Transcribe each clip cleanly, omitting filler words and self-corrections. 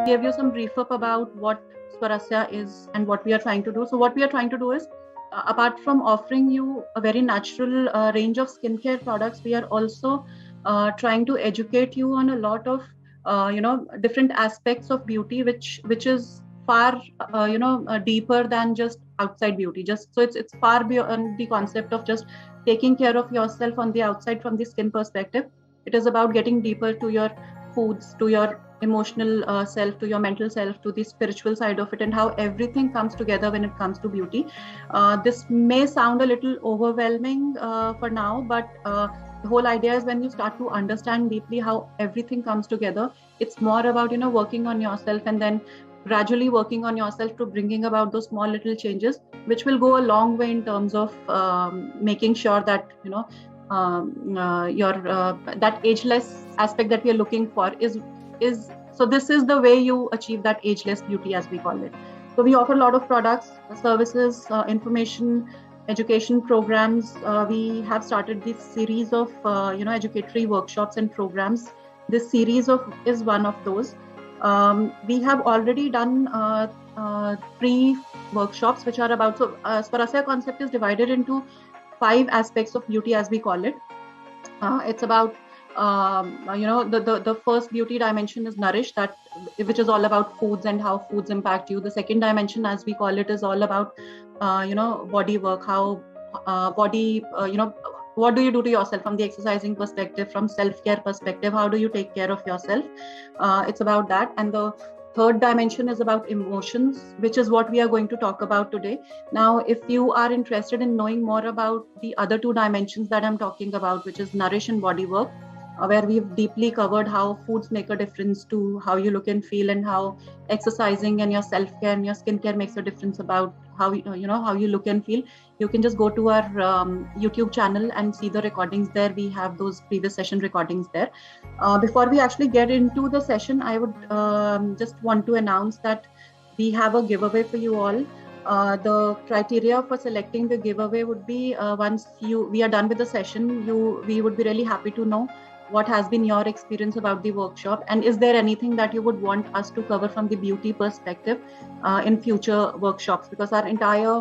gave you some brief up about what Swarasya is and what we are trying to do. So what we are trying to do is, apart from offering you a very natural range of skincare products, we are also trying to educate you on a lot of different aspects of beauty, which is far deeper than just outside beauty. Just so it's far beyond the concept of just taking care of yourself on the outside from the skin perspective. It is about getting deeper to your foods, to your emotional self, to your mental self, to the spiritual side of it, and how everything comes together when it comes to beauty. This may sound a little overwhelming for now, but the whole idea is when you start to understand deeply how everything comes together, it's more about working on yourself, and then gradually working on yourself to bringing about those small little changes, which will go a long way in terms of making sure that your that ageless aspect that we are looking for is so this is the way you achieve that ageless beauty, as we call it. So we offer a lot of products, services, information, education programs. We have started this series of educatory workshops and programs. This series is one of those. We have already done 3 workshops which are about, so Swarasya concept is divided into 5 aspects of beauty, as we call it. It's about the first beauty dimension is Nourish, which is all about foods and how foods impact you. The second dimension, as we call it, is all about body work, how body what do you do to yourself from the exercising perspective, from self-care perspective, how do you take care of yourself. It's about that. And the third dimension is about emotions, which is what we are going to talk about today. Now, if you are interested in knowing more about the other 2 dimensions that I'm talking about, which is Nourish and body work, where we've deeply covered how foods make a difference to how you look and feel, and how exercising and your self-care and your skincare makes a difference about how you look and feel. You can just go to our YouTube channel and see the recordings there. We have those previous session recordings there. Before we actually get into the session, I would just want to announce that we have a giveaway for you all. The criteria for selecting the giveaway would be once we are done with the session, we would be really happy to know what has been your experience about the workshop, and is there anything that you would want us to cover from the beauty perspective in future workshops, because our entire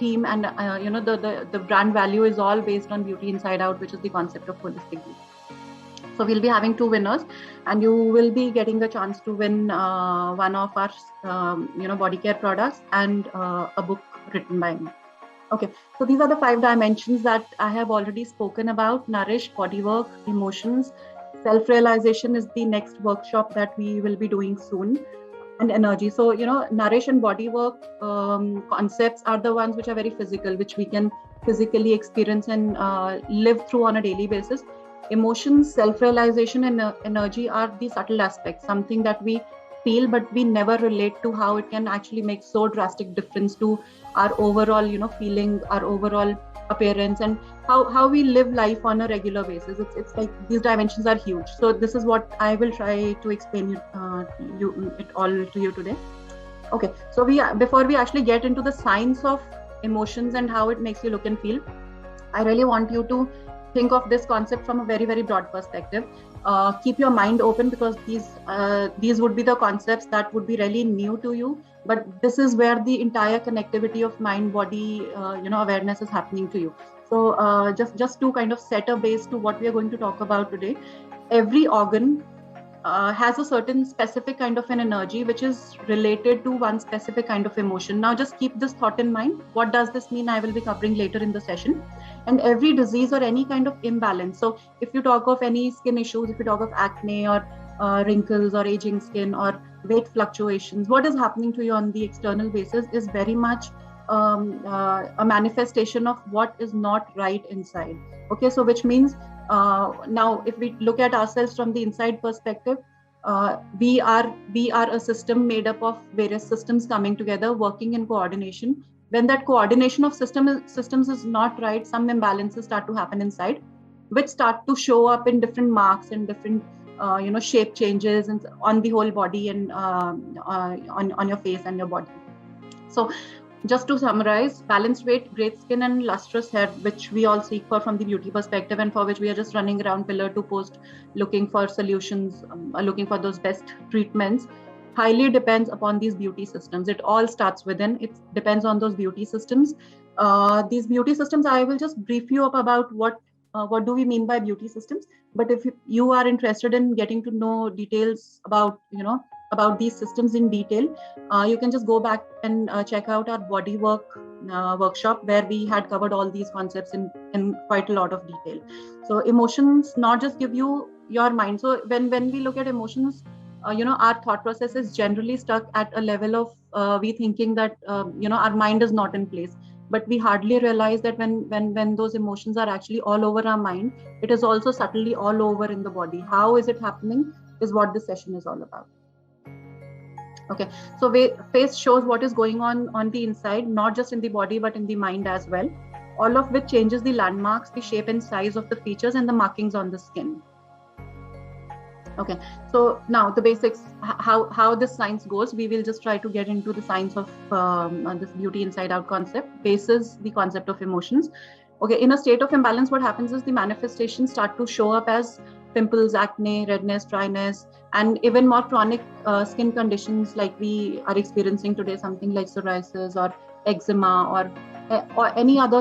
team and the brand value is all based on beauty inside out, which is the concept of holistic beauty. So we'll be having 2 winners, and you will be getting a chance to win one of our body care products and a book written by me. Okay, so these are the 5 dimensions that I have already spoken about: Nourish, body work, emotions. Self-realization is the next workshop that we will be doing soon, and energy. So, Nourish and body work concepts are the ones which are very physical, which we can physically experience and live through on a daily basis. Emotions, self-realization, and energy are the subtle aspects, something that we feel, but we never relate to how it can actually make so drastic difference to our overall, feeling, our overall appearance, and how we live life on a regular basis. It's like these dimensions are huge. So this is what I will try to explain it all to you today. Okay, so before we actually get into the science of emotions and how it makes you look and feel, I really want you to think of this concept from a very, very broad perspective. Keep your mind open, because these would be the concepts that would be really new to you, but this is where the entire connectivity of mind body awareness is happening to you. So just to kind of set a base to what we are going to talk about today, every organ has a certain specific kind of an energy which is related to one specific kind of emotion. Now just keep this thought in mind. What does this mean? I will be covering later in the session. And every disease or any kind of imbalance, so if you talk of any skin issues, if you talk of acne or wrinkles or aging skin or weight fluctuations, what is happening to you on the external basis is very much a manifestation of what is not right inside. Okay, so which means now if we look at ourselves from the inside perspective, we are a system made up of various systems coming together, working in coordination. When that coordination of systems is not right, some imbalances start to happen inside, which start to show up in different marks and different shape changes and on the whole body and on your face and your body. So just to summarize, balanced weight, great skin, and lustrous hair, which we all seek for from the beauty perspective, and for which we are just running around pillar to post looking for solutions, looking for those best treatments. highly depends upon these beauty systems. It all starts within. It depends on those beauty systems. These beauty systems, I will just brief you up about what do we mean by beauty systems. But if you are interested in getting to know details about about these systems in detail, you can just go back and check out our body work workshop, where we had covered all these concepts in quite a lot of detail. So emotions not just give you your mind. So when we look at emotions, our thought process is generally stuck at a level of we thinking that our mind is not in place, but we hardly realize that when those emotions are actually all over our mind, it is also subtly all over in the body. How is it happening is what this session is all about. Okay, so face shows what is going on the inside, not just in the body but in the mind as well, all of which changes the landmarks, the shape and size of the features and the markings on the skin. Okay, so now the basics, how this science goes, we will just try to get into the science of this beauty inside out concept, bases the concept of emotions. Okay, in a state of imbalance, what happens is the manifestations start to show up as pimples, acne, redness, dryness, and even more chronic skin conditions like we are experiencing today, something like psoriasis or eczema or any other,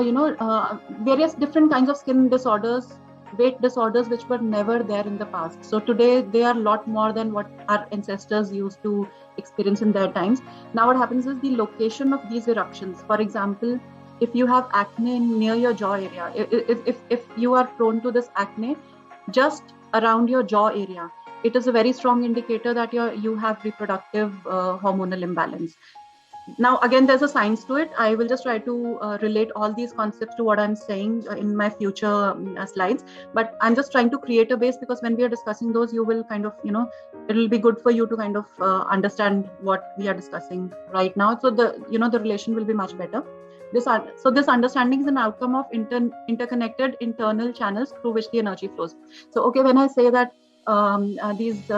various different kinds of skin disorders, weight disorders, which were never there in the past. So today they are a lot more than what our ancestors used to experience in their times. Now what happens is the location of these eruptions. For example, if you have acne near your jaw area, if you are prone to this acne just around your jaw area, it is a very strong indicator that you have reproductive hormonal imbalance. Now again, there's a science to it. I will just try to relate all these concepts to what I'm saying in my future slides, but I'm just trying to create a base, because when we are discussing those, you will kind of, it'll be good for you to kind of understand what we are discussing right now. So the relation will be much better. So this understanding is an outcome of interconnected internal channels through which the energy flows. So okay, when I say that these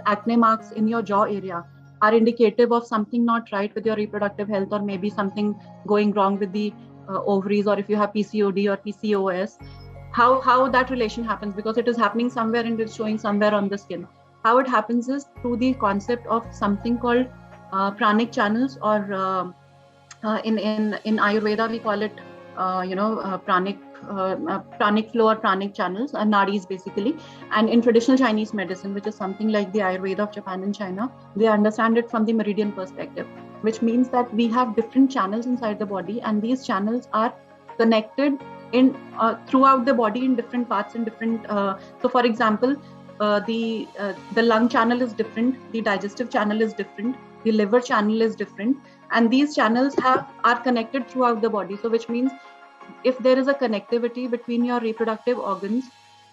acne marks in your jaw area are indicative of something not right with your reproductive health, or maybe something going wrong with the ovaries, or if you have PCOD or PCOS, how that relation happens, because it is happening somewhere and it's showing somewhere on the skin. How it happens is through the concept of something called pranic channels, or in Ayurveda we call it pranic flow or pranic channels, nadis basically. And in traditional Chinese medicine, which is something like the Ayurveda of Japan and China, they understand it from the meridian perspective, which means that we have different channels inside the body, and these channels are connected in throughout the body in different parts and different. So, for example, the lung channel is different, the digestive channel is different, the liver channel is different, and these channels are connected throughout the body. So which means if there is a connectivity between your reproductive organs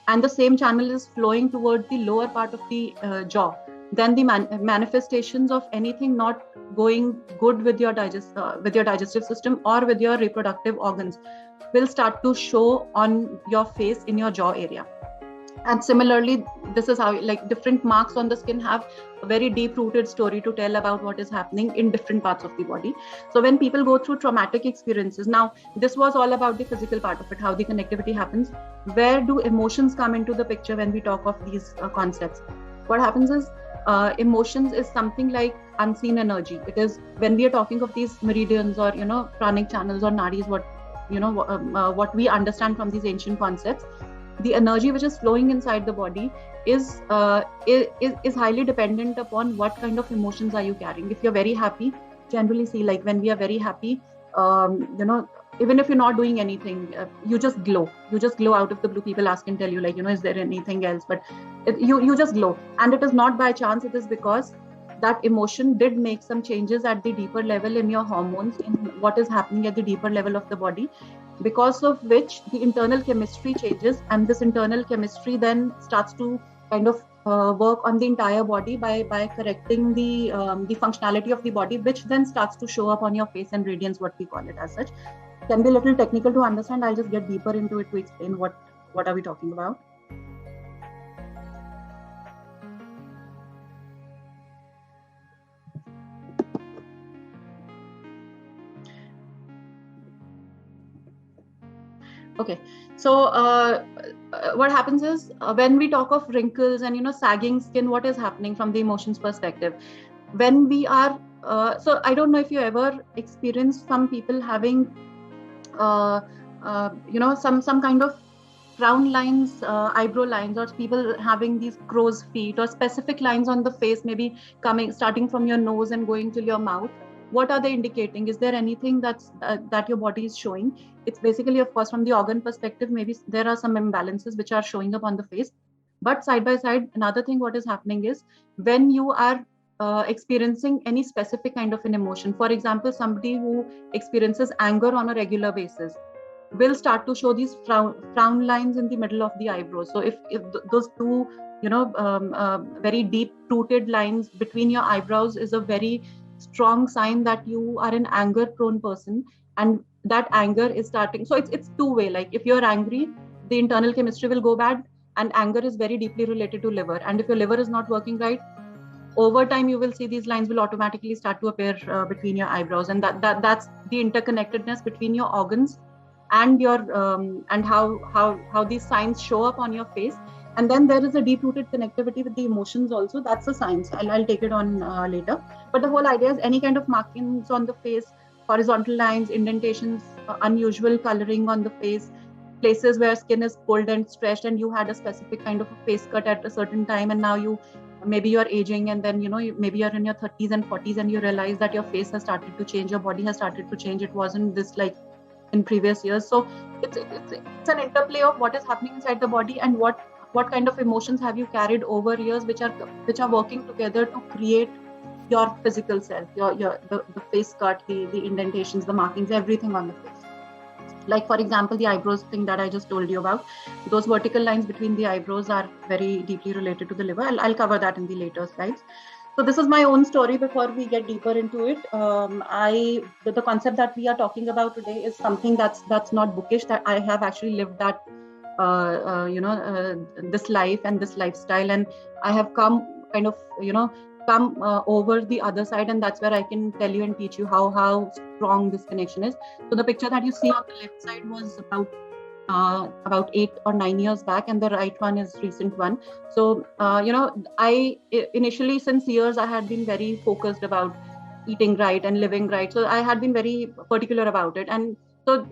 and the same channel is flowing towards the lower part of the jaw, then the manifestations of anything not going good with your digestive system or with your reproductive organs will start to show on your face in your jaw area. And similarly, this is how, like, different marks on the skin have a very deep rooted story to tell about what is happening in different parts of the body. So when people go through traumatic experiences, now this was all about the physical part of it, how the connectivity happens. Where do emotions come into the picture when we talk of these concepts? What happens is emotions is something like unseen energy. It is when we are talking of these meridians or pranic channels or nadis, what we understand from these ancient concepts, the energy which is flowing inside the body is highly dependent upon what kind of emotions are you carrying. If you're very happy, generally see, like when we are very happy, even if you're not doing anything, you just glow out of the blue. People ask and tell you, like, is there anything else? But you just glow, and it is not by chance. It is because that emotion did make some changes at the deeper level in your hormones, in what is happening at the deeper level of the body, because of which the internal chemistry changes, and this internal chemistry then starts to kind of work on the entire body by correcting the functionality of the body, which then starts to show up on your face and radiance, what we call it as such. Can be a little technical to understand. I'll just get deeper into it to explain what are we talking about. Okay, so what happens is when we talk of wrinkles and sagging skin, what is happening from the emotions perspective? When we are so I don't know if you ever experienced some people having some kind of frown lines, eyebrow lines, or people having these crow's feet, or specific lines on the face, maybe starting from your nose and going till your mouth. What are they indicating? Is there anything that your body is showing? It's basically, of course, from the organ perspective, maybe there are some imbalances which are showing up on the face. But side by side, another thing what is happening is when you are experiencing any specific kind of an emotion. For example, somebody who experiences anger on a regular basis will start to show these frown lines in the middle of the eyebrows. So if those two very deep rooted lines between your eyebrows is a very strong sign that you are an anger prone person, and that anger is starting. So it's two way. Like if you're angry, the internal chemistry will go bad, and anger is very deeply related to liver, and if your liver is not working right, over time you will see these lines will automatically start to appear between your eyebrows, and that's the interconnectedness between your organs and your and how these signs show up on your face. And then there is a deep-rooted connectivity with the emotions also. That's a science. I'll take it on later. But the whole idea is any kind of markings on the face, horizontal lines, indentations, unusual coloring on the face, places where skin is pulled and stretched, and you had a specific kind of a face cut at a certain time, and now maybe you're aging, and then maybe you're in your 30s and 40s, and you realize that your face has started to change, your body has started to change. It wasn't this like in previous years. So it's an interplay of what is happening inside the body and what kind of emotions have you carried over years, which are working together to create your physical self, the face cut, the indentations, the markings, everything on the face. Like for example, the eyebrows thing that I just told you about, those vertical lines between the eyebrows are very deeply related to the liver. I'll cover that in the later slides. So this is my own story before we get deeper into it. The concept that we are talking about today is something that's not bookish, that I have actually lived that this life and this lifestyle, and I have come kind of come over the other side, and that's where I can tell you and teach you how strong this connection is. So the picture that you see on the left side was about 8 or 9 years back, and the right one is recent one. So I initially, since years, I had been very focused about eating right and living right. So I had been very particular about it, and so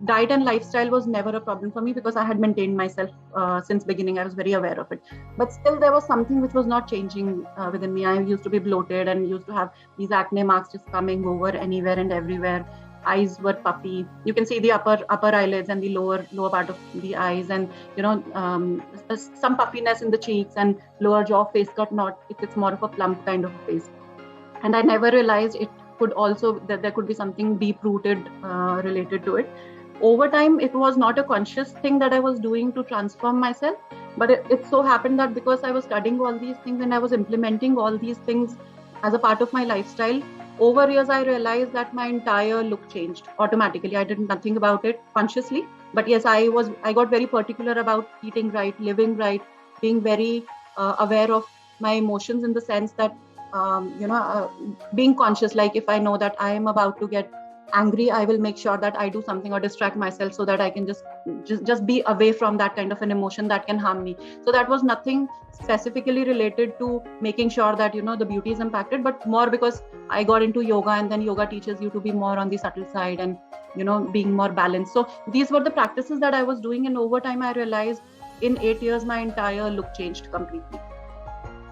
diet and lifestyle was never a problem for me because I had maintained myself since beginning. I was very aware of it, but still there was something which was not changing within me. I used to be bloated and used to have these acne marks just coming over anywhere and everywhere. Eyes were puffy. You can see the upper eyelids and the lower part of the eyes, and some puffiness in the cheeks and lower jaw, face cut. Not it's more of a plump kind of a face. And I never realized it could also that there could be something deep rooted related to it. Over time, it was not a conscious thing that I was doing to transform myself, but it so happened that because I was studying all these things and I was implementing all these things as a part of my lifestyle, over years I realized that my entire look changed automatically. I did nothing about it consciously, but yes, I got very particular about eating right, living right, being very aware of my emotions, in the sense that being conscious. Like if I know that I am about to get angry, I will make sure that I do something or distract myself so that I can just be away from that kind of an emotion that can harm me. So that was nothing specifically related to making sure that the beauty is impacted, but more because I got into yoga, and then yoga teaches you to be more on the subtle side and being more balanced. So these were the practices that I was doing, and over time I realized in 8 years my entire look changed completely.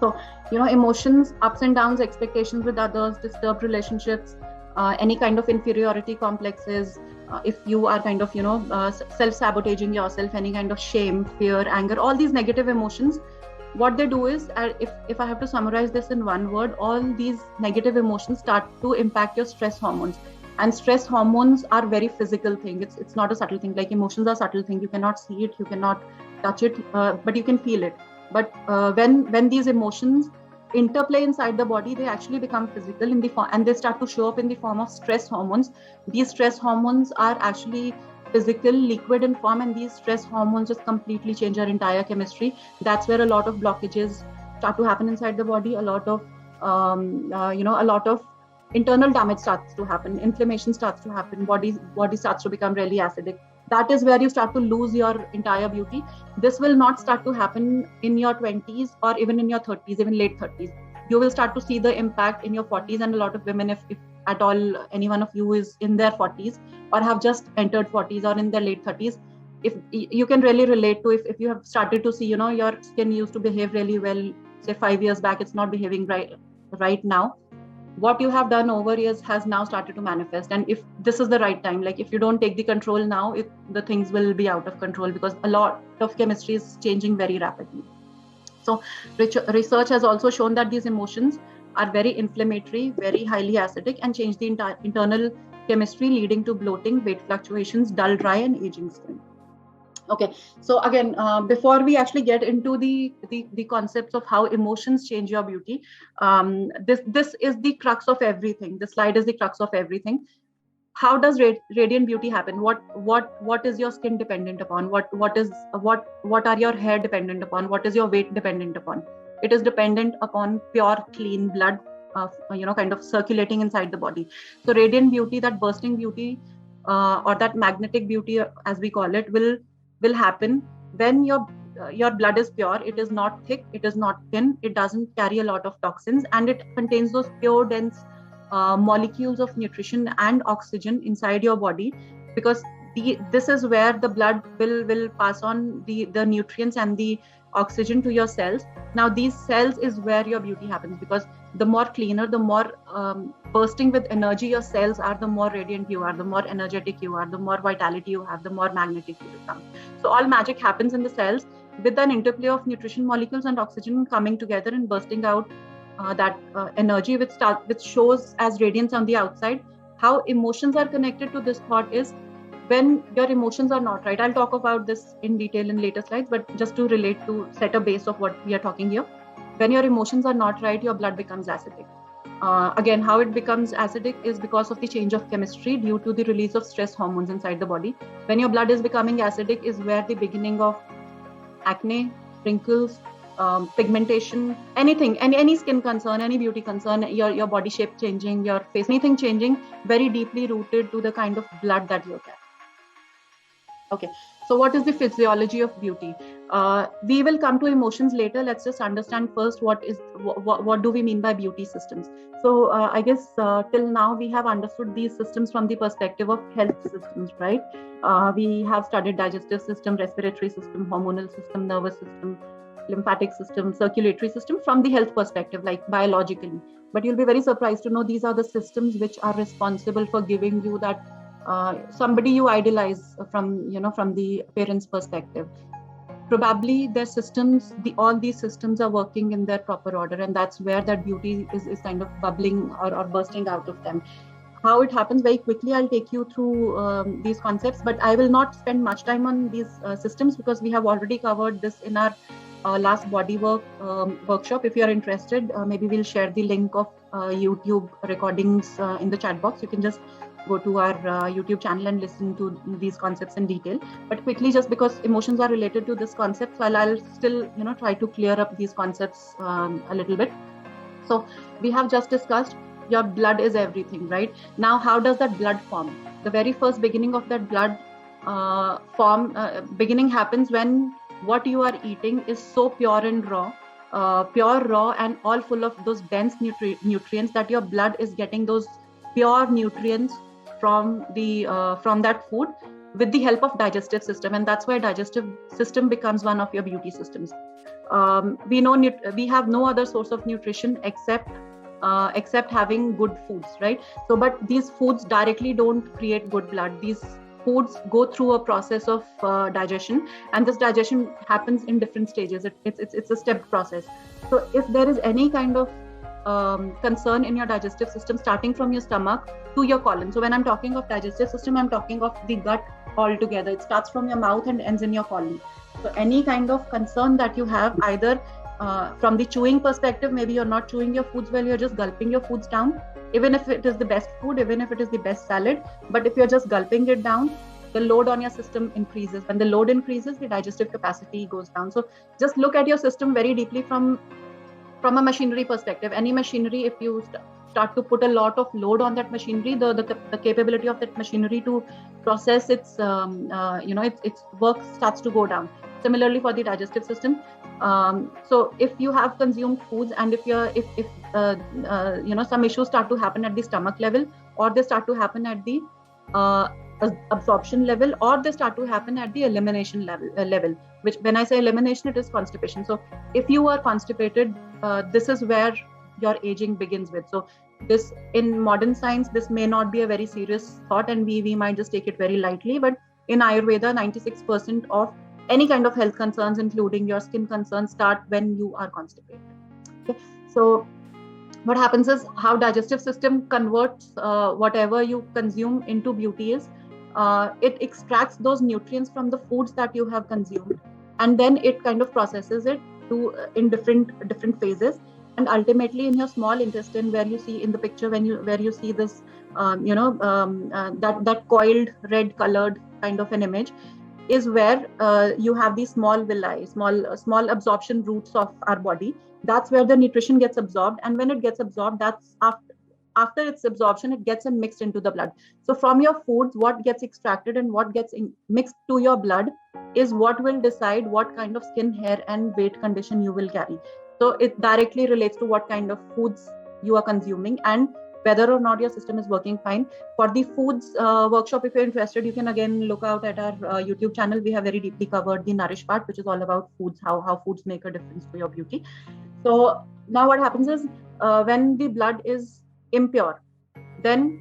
So emotions, ups and downs, expectations with others, disturbed relationships, any kind of inferiority complexes, if you are kind of self-sabotaging yourself, any kind of shame, fear, anger, all these negative emotions, what they do is, if I have to summarize this in one word, all these negative emotions start to impact your stress hormones. And stress hormones are very physical thing. It's not a subtle thing. Like emotions are subtle thing. You cannot see it, you cannot touch it, but you can feel it. But when these emotions interplay inside the body, they actually become physical in the form, and they start to show up in the form of stress hormones. These stress hormones are actually physical, liquid in form, and these stress hormones just completely change our entire chemistry. That's where a lot of blockages start to happen inside the body. A lot of internal damage starts to happen. Inflammation starts to happen. Body starts to become really acidic. that is where you start to lose your entire beauty. This will not start to happen in your 20s or even in your 30s, even late 30s. You will start to see the impact in your 40s, and a lot of women, if at all any one of you is in their 40s or have just entered 40s or in their late 30s, if you can really relate to, if you have started to see, your skin used to behave really well, say 5 years back, it's not behaving right now. What you have done over years has now started to manifest, and if this is the right time, like if you don't take the control now, the things will be out of control, because a lot of chemistry is changing very rapidly. So research has also shown that these emotions are very inflammatory, very highly acidic, and change the internal chemistry, leading to bloating, weight fluctuations, dull, dry, and aging skin. Okay, so again, before we actually get into the concepts of how emotions change your beauty, this is the crux of everything. This slide is the crux of everything. How does radiant beauty happen? What is your skin dependent upon? What are your hair dependent upon? What is your weight dependent upon? It is dependent upon pure, clean blood, kind of circulating inside the body. So radiant beauty, that bursting beauty, or that magnetic beauty, as we call it, will happen when your blood is pure. It is not thick, it is not thin, it doesn't carry a lot of toxins, and it contains those pure, dense molecules of nutrition and oxygen inside your body, because this is where the blood will pass on the nutrients and the oxygen to your cells. Now these cells is where your beauty happens, because the more cleaner, the more bursting with energy your cells are, the more radiant you are, the more energetic you are, the more vitality you have, the more magnetic you become. So all magic happens in the cells with an interplay of nutrition molecules and oxygen coming together and bursting out that energy, which shows as radiance on the outside. How emotions are connected to this thought is, when your emotions are not right, I'll talk about this in detail in later slides, but just to relate, to set a base of what we are talking here. When your emotions are not right, your blood becomes acidic. Again, how it becomes acidic is because of the change of chemistry due to the release of stress hormones inside the body. When your blood is becoming acidic is where the beginning of acne, wrinkles, pigmentation, anything, any skin concern, any beauty concern, your body shape changing, your face, anything changing, very deeply rooted to the kind of blood that you're carrying. Okay, so what is the physiology of beauty? We will come to emotions later. Let's just understand first what do we mean by beauty systems. So I guess till now we have understood these systems from the perspective of health systems, right? We have studied digestive system, respiratory system, hormonal system, nervous system, lymphatic system, circulatory system from the health perspective, like biologically. But you'll be very surprised to know these are the systems which are responsible for giving you that somebody you idolize from the parents' perspective. Probably their systems, all these systems are working in their proper order, and that's where that beauty is kind of bubbling or bursting out of them. How it happens, very quickly I'll take you through these concepts, but I will not spend much time on these systems, because we have already covered this in our last bodywork workshop. If you are interested, maybe we'll share the link of YouTube recordings in the chat box. You can just go to our YouTube channel and listen to these concepts in detail. But quickly, just because emotions are related to this concept, so I'll still try to clear up these concepts a little bit. So we have just discussed your blood is everything, right? Now, how does that blood form? The very first beginning of that blood beginning happens when what you are eating is so pure and raw, and all full of those dense nutrients, that your blood is getting those pure nutrients from that food with the help of digestive system, and that's why digestive system becomes one of your beauty systems. We know we have no other source of nutrition except having good foods, right? So, but these foods directly don't create good blood. These foods go through a process of digestion, and this digestion happens in different stages. It's a stepped process. So if there is any kind of concern in your digestive system, starting from your stomach to your colon. So when I'm talking of digestive system, I'm talking of the gut altogether. It starts from your mouth and ends in your colon. So any kind of concern that you have, either from the chewing perspective, maybe you're not chewing your foods well, you're just gulping your foods down, even if it is the best food, even if it is the best salad, but if you're just gulping it down, the load on your system increases. When the load increases, the digestive capacity goes down. So just look at your system very deeply from a machinery perspective. Any machinery, if you start to put a lot of load on that machinery, the capability of that machinery to process its its work starts to go down. Similarly for the digestive system. So if you have consumed foods, and if some issues start to happen at the stomach level, or they start to happen at the absorption level, or they start to happen at the elimination level, which when I say elimination, it is constipation. So if you are constipated, this is where your aging begins with. So this, in modern science, this may not be a very serious thought, and we might just take it very lightly, but in Ayurveda, 96% of any kind of health concerns, including your skin concerns, start when you are constipated. Okay? So what happens is, how digestive system converts whatever you consume into beauty is, it extracts those nutrients from the foods that you have consumed, and then it kind of processes it to in different phases, and ultimately in your small intestine, where you see in the picture, where you see this that coiled red colored kind of an image, is where you have these small villi, small absorption routes of our body. That's where the nutrition gets absorbed, and when it gets absorbed, that's after its absorption, it gets mixed into the blood. So from your foods, what gets extracted and what gets mixed to your blood is what will decide what kind of skin, hair, and weight condition you will carry. So it directly relates to what kind of foods you are consuming and whether or not your system is working fine. For the foods workshop, if you're interested, you can again look out at our YouTube channel. We have very deeply covered the nourish part, which is all about foods, how foods make a difference to your beauty. So now what happens is, when the blood is impure, then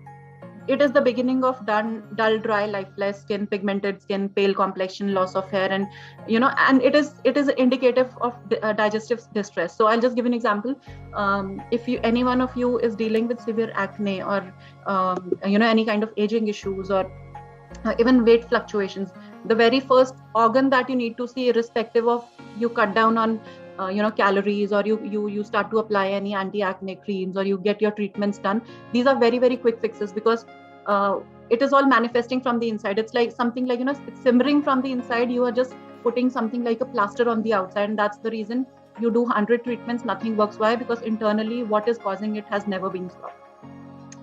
it is the beginning of dull, dry, lifeless skin, pigmented skin, pale complexion, loss of hair, and it is indicative of digestive distress. So I'll just give an example. If any one of you is dealing with severe acne, or any kind of aging issues, or even weight fluctuations, the very first organ that you need to see, irrespective of you cut down on calories, or you start to apply any anti-acne creams, or you get your treatments done, these are very, very quick fixes, because it is all manifesting from the inside. It's like something like it's simmering from the inside. You are just putting something like a plaster on the outside, and that's the reason you do 100 treatments, nothing works. Why? Because internally what is causing it has never been solved.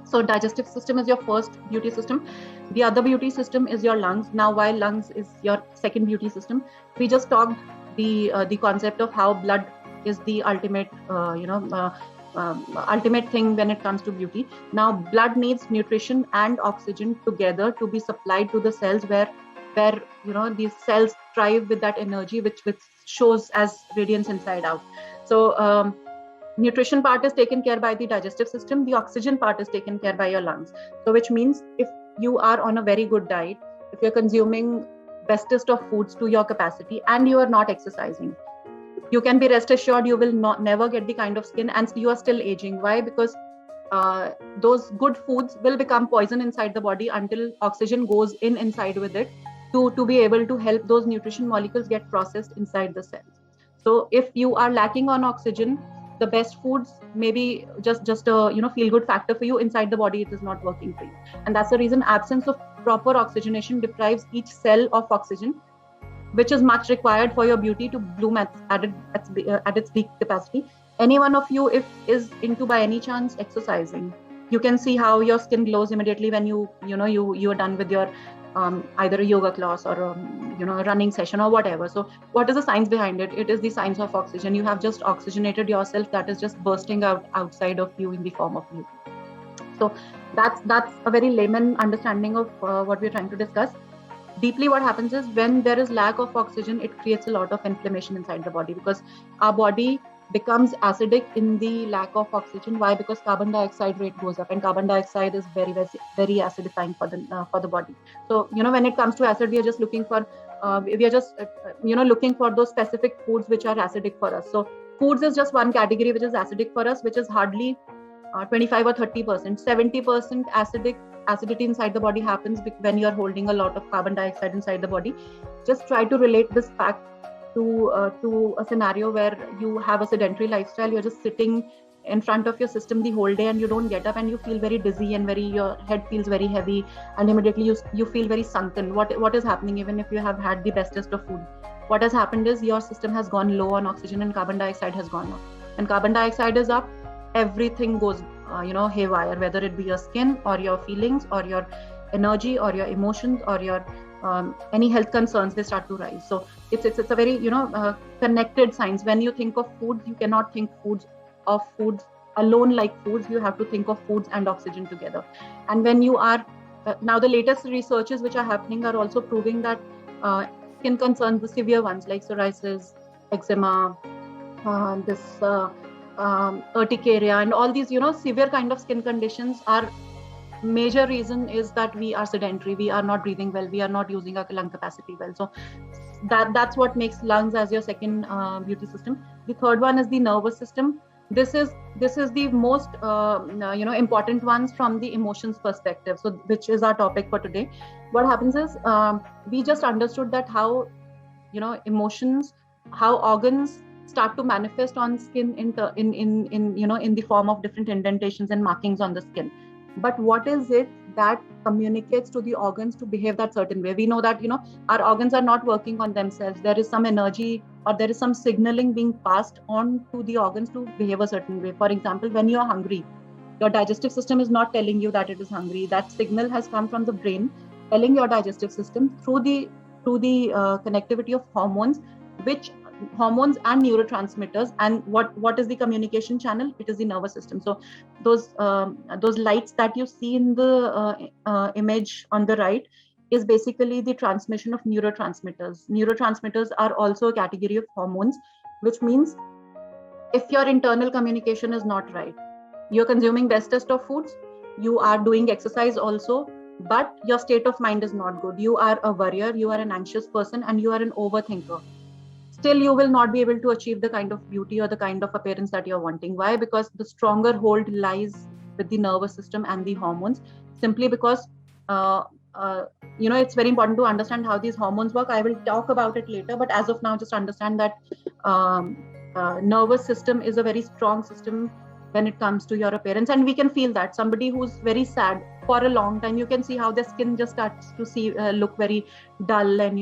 So digestive system is your first beauty system. The other beauty system is your lungs. Now, while lungs is your second beauty system, we just talked the concept of how blood is the ultimate ultimate thing when it comes to beauty. Now blood needs nutrition and oxygen together to be supplied to the cells, where these cells thrive with that energy, which shows as radiance inside out. So nutrition part is taken care by the digestive system. The oxygen part is taken care by your lungs. So which means, if you are on a very good diet, if you're consuming bestest of foods to your capacity, and you are not exercising, you can be rest assured you will never get the kind of skin, and you are still aging. Why? Because those good foods will become poison inside the body until oxygen goes inside with it to be able to help those nutrition molecules get processed inside the cells. So if you are lacking on oxygen, the best foods may be just a feel good factor for you. Inside the body, it is not working for you, and that's the reason absence of proper oxygenation deprives each cell of oxygen, which is much required for your beauty to bloom at its peak capacity. Any one of you, if is into by any chance exercising, you can see how your skin glows immediately when you are done with your either a yoga class or a running session or whatever. So what is the science behind it? It is the science of oxygen. You have just oxygenated yourself. That is just bursting out outside of you in the form of beauty. So that's a very layman understanding of what we're trying to discuss. Deeply, what happens is, when there is lack of oxygen, it creates a lot of inflammation inside the body, because our body becomes acidic in the lack of oxygen. Why? Because carbon dioxide rate goes up, and carbon dioxide is very, very, very acidifying for the body. So when it comes to acid, we are just looking for looking for those specific foods which are acidic for us. So foods is just one category which is acidic for us, which is hardly 25 or 30%. 70% acidity inside the body happens when you are holding a lot of carbon dioxide inside the body. Just try to relate this fact to a scenario where you have a sedentary lifestyle. You're just sitting in front of your system the whole day, and you don't get up, and you feel very dizzy, and your head feels very heavy, and immediately you feel very sunken. What is happening? Even if you have had the bestest of food, what has happened is your system has gone low on oxygen, and carbon dioxide has gone up. And carbon dioxide is up, everything goes haywire, whether it be your skin or your feelings or your energy or your emotions or your any health concerns, they start to rise. So it's a very connected science. When you think of foods, you cannot think of foods alone like foods. You have to think of foods and oxygen together. And when you are now, the latest researches which are happening are also proving that skin concerns, the severe ones like psoriasis, eczema, urticaria, and all these severe kind of skin conditions are major reason is that we are sedentary, we are not breathing well, we are not using our lung capacity well. So that's what makes lungs as your second beauty system. The third one is the nervous system. This is the most important ones from the emotions perspective, so which is our topic for today. What happens is we just understood that how emotions, how organs start to manifest on skin in the form of different indentations and markings on the skin. But what is it that communicates to the organs to behave that certain way? We know that our organs are not working on themselves. There is some energy or there is some signaling being passed on to the organs to behave a certain way. For example, when you are hungry, your digestive system is not telling you that it is hungry. That signal has come from the brain telling your digestive system through the connectivity of hormones, which hormones and neurotransmitters. And what is the communication channel? It is the nervous system. So those lights that you see in the image on the right is basically the transmission of neurotransmitters. Neurotransmitters are also a category of hormones, which means if your internal communication is not right, you're consuming bestest of foods, you are doing exercise also, but your state of mind is not good. You are a worrier, you are an anxious person, and you are an overthinker. Still, you will not be able to achieve the kind of beauty or the kind of appearance that you're wanting. Why? Because the stronger hold lies with the nervous system and the hormones. Simply because it's very important to understand how these hormones work. I will talk about it later, but as of now, just understand that nervous system is a very strong system when it comes to your appearance. And we can feel that somebody who's very sad for a long time, you can see how their skin just starts to look very dull, and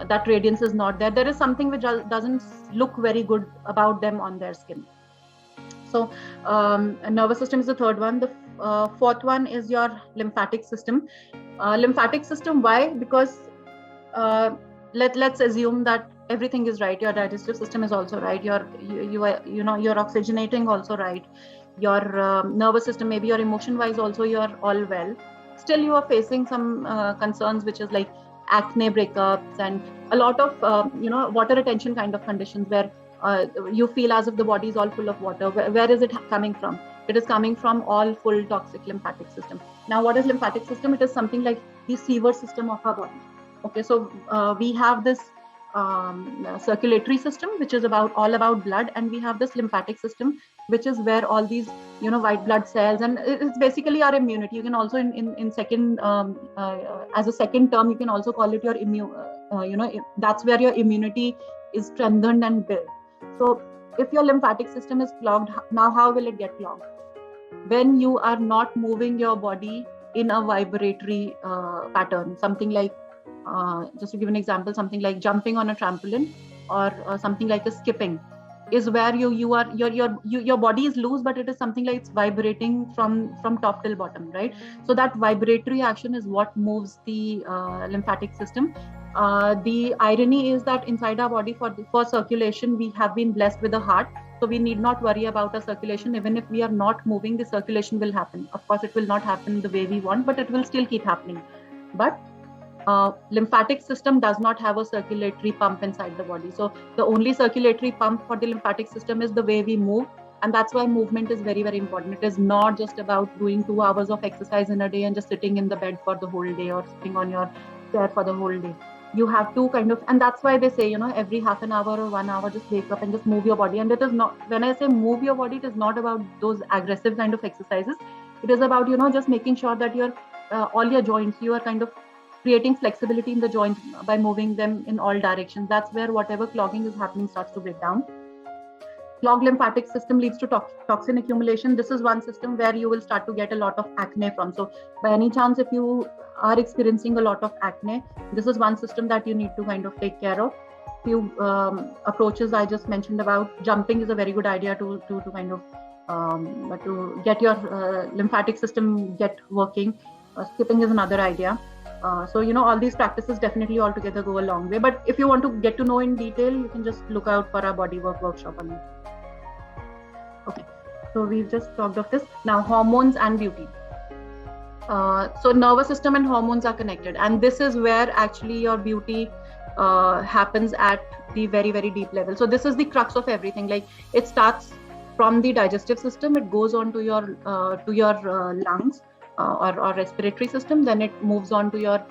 that radiance is not there. There is something which doesn't look very good about them on their skin. So nervous system is the third one. The fourth one is your lymphatic system. Lymphatic system, why? Because let's assume that everything is right. Your digestive system is also right. You're oxygenating also right. Your nervous system, maybe your emotion wise also you're all well. Still you are facing some concerns, which is like acne, breakups, and a lot of water retention kind of conditions where you feel as if the body is all full of water. Where is it coming from? It is coming from all full toxic lymphatic system. Now, what is lymphatic system? It is something like the sewer system of our body. Okay, so we have this circulatory system, which is all about blood, and we have this lymphatic system, which is where all these white blood cells, and it's basically our immunity. You can also in second as a second term, you can also call it your immune. That's where your immunity is strengthened and built. So if your lymphatic system is clogged, now how will it get clogged? When you are not moving your body in a vibratory pattern, something like just to give an example, something like jumping on a trampoline or something like a skipping is where your body is loose, but it is something like it's vibrating from top till bottom, right? So that vibratory action is what moves the lymphatic system. The irony is that inside our body for circulation, we have been blessed with a heart, so we need not worry about our circulation. Even if we are not moving, the circulation will happen. Of course, it will not happen the way we want, but it will still keep happening. But lymphatic system does not have a circulatory pump inside the body. So the only circulatory pump for the lymphatic system is the way we move. And that's why movement is very, very important. It is not just about doing 2 hours of exercise in a day and just sitting in the bed for the whole day or sitting on your chair for the whole day. You have to and that's why they say, every half an hour or 1 hour, just wake up and just move your body. And it is not, when I say move your body, it is not about those aggressive kind of exercises. It is about, just making sure that all your joints, you are kind of creating flexibility in the joints by moving them in all directions. That's where whatever clogging is happening starts to break down. Clogged lymphatic system leads to toxin accumulation. This is one system where you will start to get a lot of acne from. So by any chance, if you are experiencing a lot of acne, this is one system that you need to kind of take care of. Few approaches I just mentioned about jumping is a very good idea to kind of but to get your lymphatic system get working. Skipping is another idea. So all these practices definitely all together go a long way. But if you want to get to know in detail, you can just look out for our bodywork workshop on it. Okay, so we've just talked of this. Now, hormones and beauty. So nervous system and hormones are connected, and this is where actually your beauty happens at the very, very deep level. So this is the crux of everything. Like, it starts from the digestive system, it goes on to your lungs or respiratory system, then it moves on to your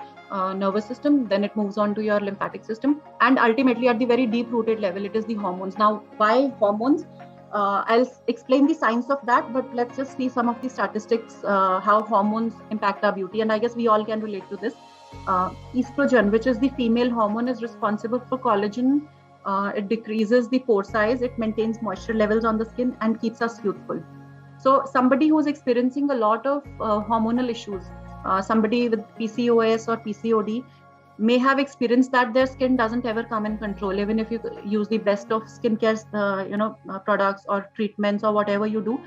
nervous system, then it moves on to your lymphatic system, and ultimately at the very deep rooted level, it is the hormones. Now, why hormones? I'll explain the science of that, but let's just see some of the statistics, how hormones impact our beauty. And I guess we all can relate to this. Estrogen, which is the female hormone, is responsible for collagen. It decreases the pore size, it maintains moisture levels on the skin, and keeps us youthful. So somebody who's experiencing a lot of hormonal issues, somebody with PCOS or PCOD, may have experienced that their skin doesn't ever come in control, even if you use the best of skincare, products or treatments or whatever you do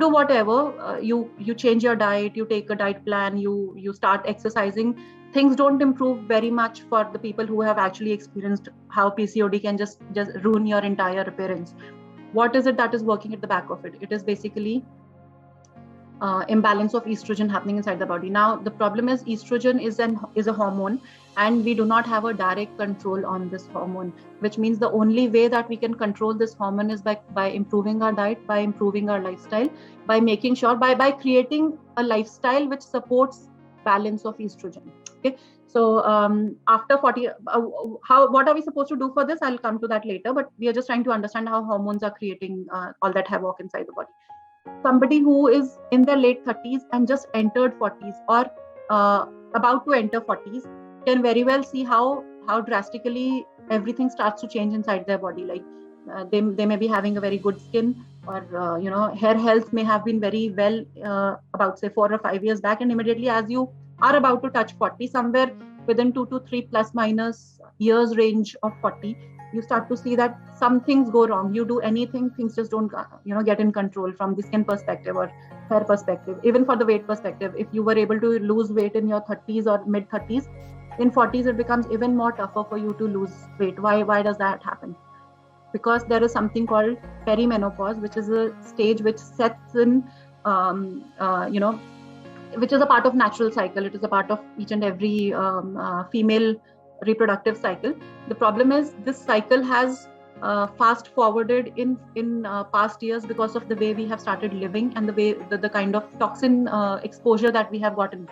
whatever, you change your diet, you take a diet plan, you start exercising. Things don't improve very much for the people who have actually experienced how PCOD can just ruin your entire appearance. What is it that is working at the back of it? It is basically imbalance of estrogen happening inside the body. Now, the problem is estrogen is a hormone, and we do not have a direct control on this hormone, which means the only way that we can control this hormone is by improving our diet, by improving our lifestyle, by making sure, by creating a lifestyle which supports balance of estrogen. Okay, so after 40, what are we supposed to do for this? I'll come to that later, but we are just trying to understand how hormones are creating all that havoc inside the body. Somebody who is in their late 30s and just entered 40s, or about to enter 40s, can very well see how drastically everything starts to change inside their body. Like, they may be having a very good skin, or hair health may have been very well about say 4 or 5 years back, and immediately as you are about to touch 40, somewhere within 2 to 3 plus minus years range of 40, you start to see that some things go wrong. You do anything, things just don't get in control from the skin perspective or hair perspective. Even for the weight perspective, if you were able to lose weight in your 30s or mid 30s, in 40s it becomes even more tougher for you to lose weight. Why does that happen? Because there is something called perimenopause, which is a stage which sets in, which is a part of natural cycle. It is a part of each and every female reproductive cycle. The problem is this cycle has fast forwarded in past years because of the way we have started living and the way the kind of toxin exposure that we have gotten.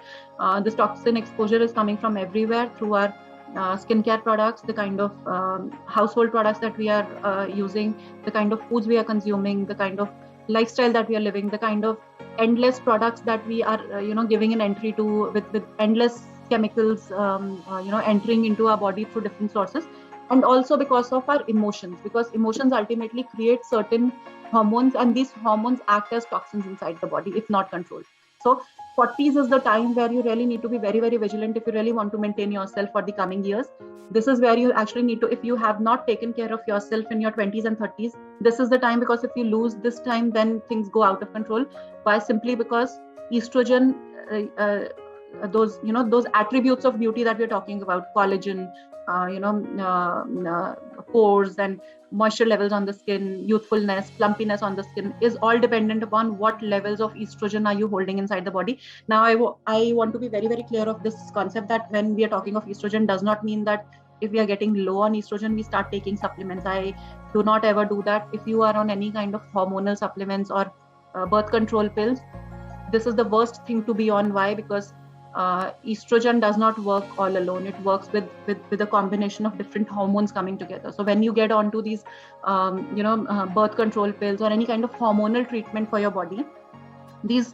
This toxin exposure is coming from everywhere through our skincare products, the kind of household products that we are using, the kind of foods we are consuming, the kind of lifestyle that we are living, the kind of endless products that we are giving an entry to with endless chemicals entering into our body through different sources. And also because of our emotions, because emotions ultimately create certain hormones, and these hormones act as toxins inside the body if not controlled. So 40s is the time where you really need to be very, very vigilant if you really want to maintain yourself for the coming years. This is where you actually need to, if you have not taken care of yourself in your 20s and 30s, this is the time, because if you lose this time, then things go out of control. Why? Simply because estrogen, those attributes of beauty that we're talking about, collagen, pores and moisture levels on the skin, youthfulness, plumpiness on the skin, is all dependent upon what levels of estrogen are you holding inside the body. Now, I want to be very, very clear of this concept that when we are talking of estrogen, does not mean that if we are getting low on estrogen, we start taking supplements. I do not ever do that. If you are on any kind of hormonal supplements or birth control pills, this is the worst thing to be on. Why? Because estrogen does not work all alone. It works with a combination of different hormones coming together. So when you get onto these birth control pills or any kind of hormonal treatment for your body, these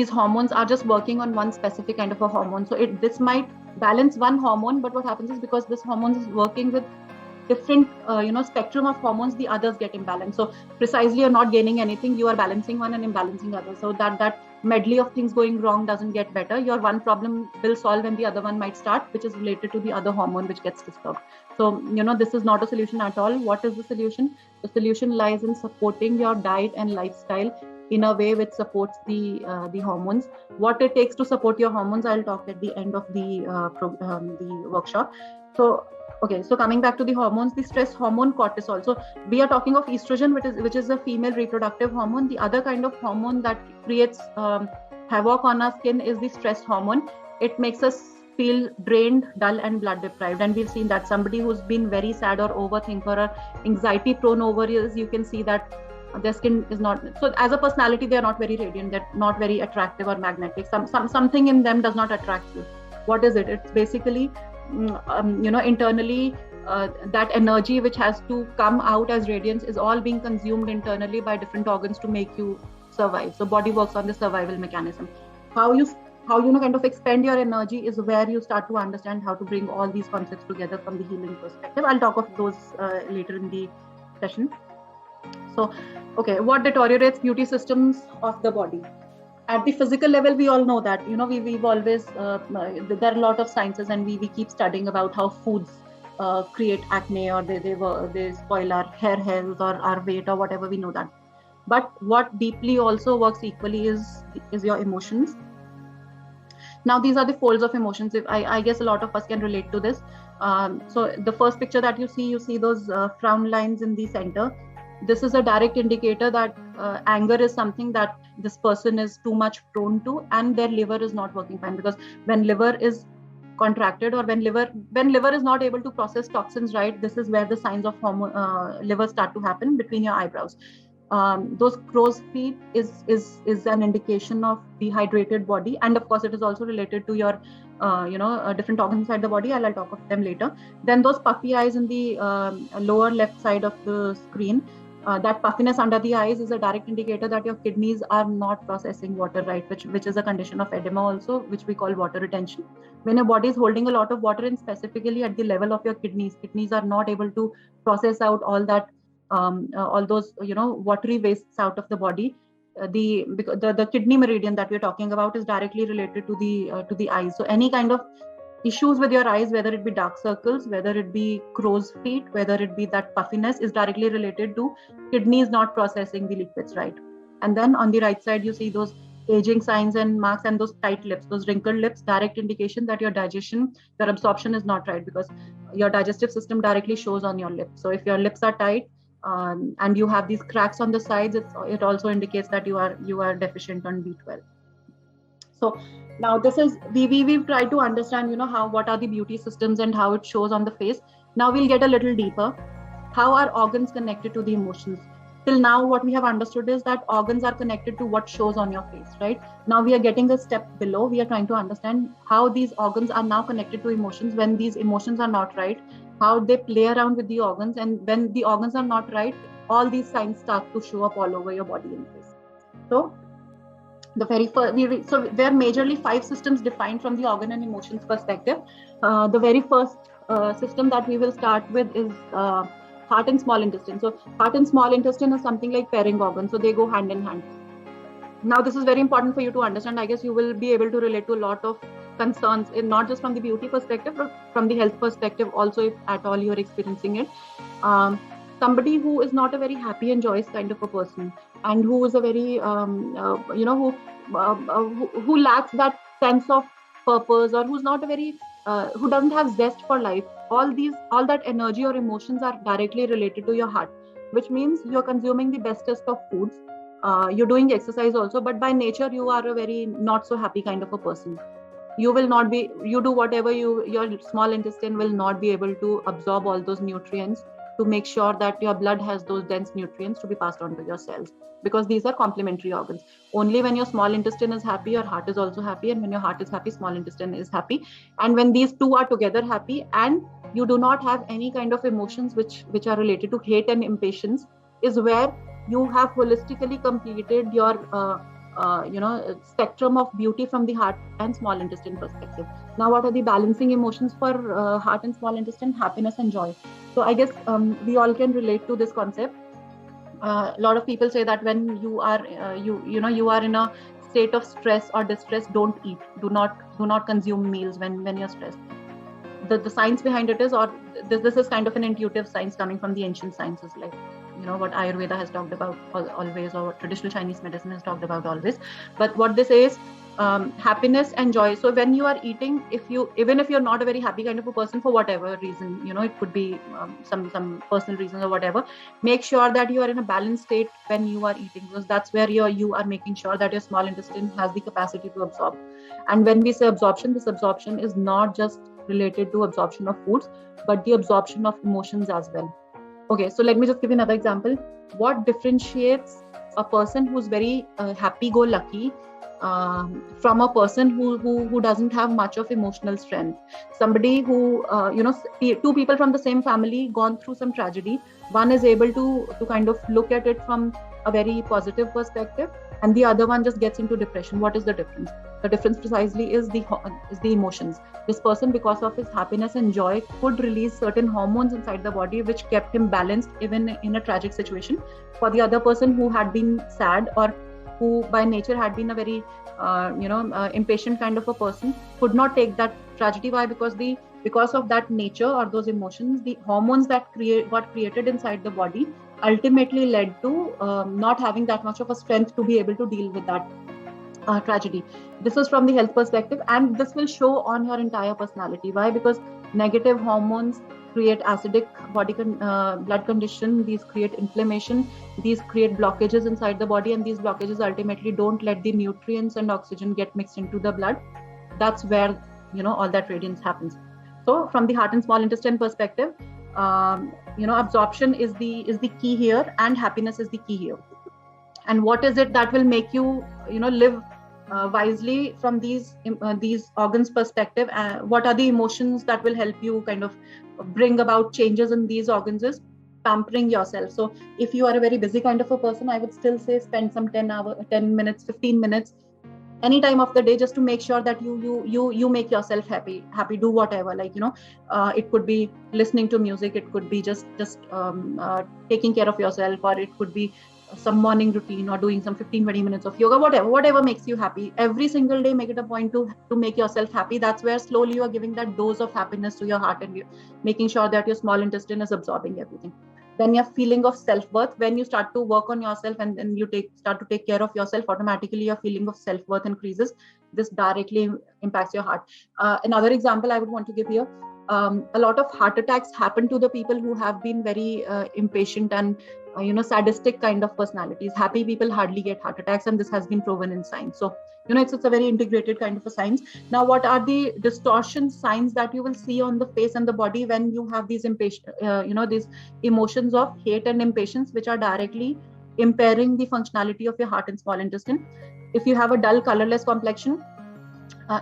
hormones are just working on one specific kind of a hormone. So this might balance one hormone, but what happens is, because this hormone is working with different spectrum of hormones, the others get imbalanced. So precisely, you're not gaining anything, you are balancing one and imbalancing others. So that medley of things going wrong doesn't get better. Your one problem will solve and the other one might start, which is related to the other hormone which gets disturbed. So, this is not a solution at all. What is the solution? The solution lies in supporting your diet and lifestyle in a way which supports the hormones. What it takes to support your hormones, I'll talk at the end of the workshop. So, okay, so coming back to the hormones, the stress hormone cortisol. So we are talking of estrogen, which is a female reproductive hormone. The other kind of hormone that creates havoc on our skin is the stress hormone. It makes us feel drained, dull, and blood deprived. And we've seen that somebody who's been very sad or overthinker or anxiety prone over years, you can see that their skin is not, so as a personality they are not very radiant, they're not very attractive or magnetic. Something in them does not attract you. What is it? It's basically internally that energy which has to come out as radiance is all being consumed internally by different organs to make you survive. So body works on the survival mechanism. How you kind of expend your energy is where you start to understand how to bring all these concepts together from the healing perspective. I'll talk of those later in the session. So, okay, what deteriorates beauty systems of the body? At the physical level, we all know that, we've always, there are a lot of sciences and we keep studying about how foods create acne, or they spoil our hair health or our weight or whatever, we know that. But what deeply also works equally is your emotions. Now, these are the folds of emotions. I guess a lot of us can relate to this. So the first picture that you see those frown lines in the center. This is a direct indicator that anger is something that this person is too much prone to, and their liver is not working fine. Because when liver is contracted, or when liver is not able to process toxins right, this is where the signs of liver start to happen between your eyebrows. Those crow's feet is an indication of dehydrated body, and of course it is also related to your different organs inside the body. I'll talk of them later. Then those puffy eyes in the lower left side of the screen. That puffiness under the eyes is a direct indicator that your kidneys are not processing water right, which is a condition of edema also, which we call water retention. When your body is holding a lot of water, and specifically at the level of your kidneys are not able to process out all that, all those watery wastes out of the body. The kidney meridian that we're talking about is directly related to the eyes. So any kind of issues with your eyes, whether it be dark circles, whether it be crow's feet, whether it be that puffiness, is directly related to kidneys not processing the liquids right. And then on the right side, you see those aging signs and marks, and those tight lips, those wrinkled lips, direct indication that your digestion, your absorption is not right, because your digestive system directly shows on your lips. So if your lips are tight and you have these cracks on the sides, it also indicates that you are deficient on B12. So now this is we've tried to understand what are the beauty systems and how it shows on the face. Now we'll get a little deeper. How are organs connected to the emotions? Till now what we have understood is that organs are connected to what shows on your face, right? Now we are getting a step below. We are trying to understand how these organs are now connected to emotions when these emotions are not right, how they play around with the organs, and when the organs are not right, all these signs start to show up all over your body and face. So the very first, there are majorly 5 systems defined from the organ and emotions perspective. The very first system that we will start with is heart and small intestine. So heart and small intestine is something like pairing organs, so they go hand in hand. Now this is very important for you to understand. I guess you will be able to relate to a lot of concerns, not just from the beauty perspective, but from the health perspective also, if at all you're experiencing it. Somebody who is not a very happy and joyous kind of a person, and who is a very who lacks that sense of purpose, or who's not a very who doesn't have zest for life, all that energy or emotions are directly related to your heart, which means you're consuming the bestest of foods, you're doing exercise also, but by nature you are a very not so happy kind of a person. You do whatever your small intestine will not be able to absorb all those nutrients to make sure that your blood has those dense nutrients to be passed on to your cells, because these are complementary organs. Only when your small intestine is happy, your heart is also happy, and when your heart is happy, small intestine is happy. And when these two are together happy, and you do not have any kind of emotions which are related to hate and impatience, is where you have holistically completed your spectrum of beauty from the heart and small intestine perspective. Now, what are the balancing emotions for heart and small intestine? Happiness and joy. So I guess we all can relate to this concept. A lot of people say that when you are you are in a state of stress or distress, don't eat. Do not consume meals when you're stressed. The science behind it is, or this is kind of an intuitive science coming from the ancient sciences, like what Ayurveda has talked about always, or what traditional Chinese medicine has talked about always. But what they say is happiness and joy. So when you are eating, even if you're not a very happy kind of a person for whatever reason, it could be some personal reasons or whatever, make sure that you are in a balanced state when you are eating, because that's where you are making sure that your small intestine has the capacity to absorb. And when we say absorption, this absorption is not just related to absorption of foods, but the absorption of emotions as well. Okay, so let me just give you another example. What differentiates a person who's very happy-go-lucky from a person who doesn't have much of emotional strength? Somebody who, two people from the same family gone through some tragedy. One is able to kind of look at it from a very positive perspective, and the other one just gets into depression. What is the difference? The difference precisely is the emotions. This person, because of his happiness and joy, could release certain hormones inside the body which kept him balanced even in a tragic situation. For the other person who had been sad, or who by nature had been a very impatient kind of a person, could not take that tragedy. Why? Because of that nature or those emotions, the hormones that got created inside the body ultimately led to not having that much of a strength to be able to deal with that tragedy. This is from the health perspective, and this will show on your entire personality. Why? Because negative hormones create acidic blood condition. These create inflammation. These create blockages inside the body, and these blockages ultimately don't let the nutrients and oxygen get mixed into the blood. That's where all that radiance happens. So from the heart and small intestine perspective, absorption is the key here, and happiness is the key here. And what is it that will make you live wisely from these organs perspective? What are the emotions that will help you kind of bring about changes in these organs? Is pampering yourself. So if you are a very busy kind of a person, I would still say spend some 10 minutes, 15 minutes any time of the day, just to make sure that you make yourself happy. Do whatever, like it could be listening to music, it could be just taking care of yourself, or it could be some morning routine, or doing some 15-20 minutes of yoga, whatever makes you happy. Every single day, make it a point to make yourself happy. That's where slowly you are giving that dose of happiness to your heart, and you're making sure that your small intestine is absorbing everything. Then your feeling of self-worth, when you start to work on yourself and then you start to take care of yourself, automatically your feeling of self-worth increases. This directly impacts your heart. Another example I would want to give here, a lot of heart attacks happen to the people who have been very impatient and sadistic kind of personalities. Happy people hardly get heart attacks, and this has been proven in science. So it's a very integrated kind of a science. Now, what are the distortion signs that you will see on the face and the body when you have these these emotions of hate and impatience, which are directly impairing the functionality of your heart and small intestine? If you have a dull, colorless complexion,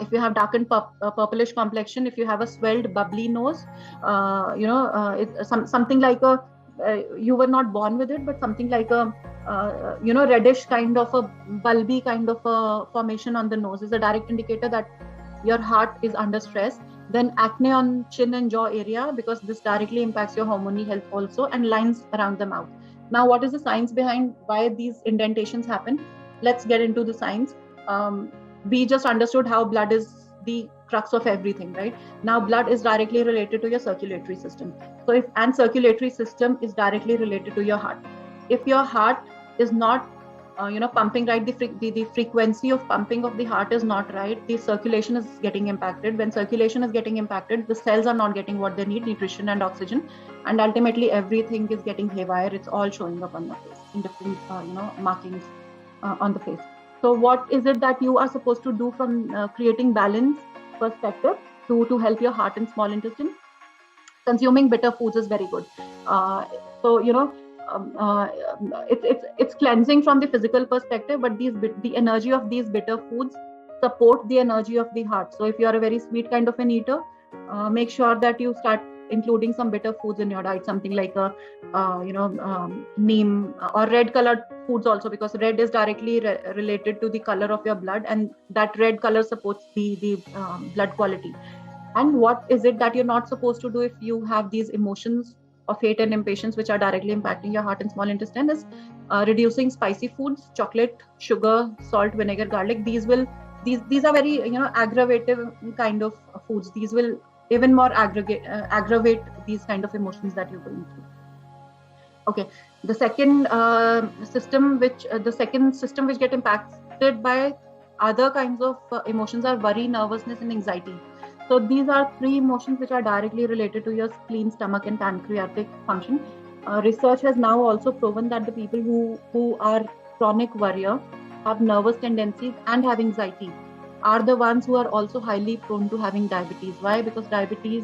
if you have darkened purplish complexion, if you have a swelled, bubbly nose, something like a you were not born with it, but something like a reddish kind of a bulby kind of a formation on the nose is a direct indicator that your heart is under stress. Then acne on chin and jaw area, because this directly impacts your hormonal health also, and lines around the mouth. Now, what is the science behind why these indentations happen? Let's get into the science. We just understood how blood is the crux of everything, right? Now, blood is directly related to your circulatory system. So and circulatory system is directly related to your heart. If your heart is not pumping right, the frequency of pumping of the heart is not right, the circulation is getting impacted. When circulation is getting impacted, the cells are not getting what they need, nutrition and oxygen, and ultimately everything is getting haywire. It's all showing up on the face in different markings on the face. So what is it that you are supposed to do from creating balance perspective to help your heart and small intestine? Consuming bitter foods is very good. It's cleansing from the physical perspective, but the energy of these bitter foods support the energy of the heart. So if you are a very sweet kind of an eater, make sure that you start including some bitter foods in your diet, something like a neem, or red colored foods also, because red is directly related to the color of your blood, and that red color supports the blood quality. And what is it that you're not supposed to do if you have these emotions of hate and impatience, which are directly impacting your heart and small intestine, is reducing spicy foods, chocolate, sugar, salt, vinegar, garlic. These are very aggravative kind of foods. These will even more aggravate these kind of emotions that you're going through. Okay, the second system which get impacted by other kinds of emotions are worry, nervousness, and anxiety. So these are three emotions which are directly related to your spleen, stomach, and pancreatic function. Research has now also proven that the people who are chronic worrier, have nervous tendencies, and have anxiety are the ones who are also highly prone to having diabetes. Why? Because diabetes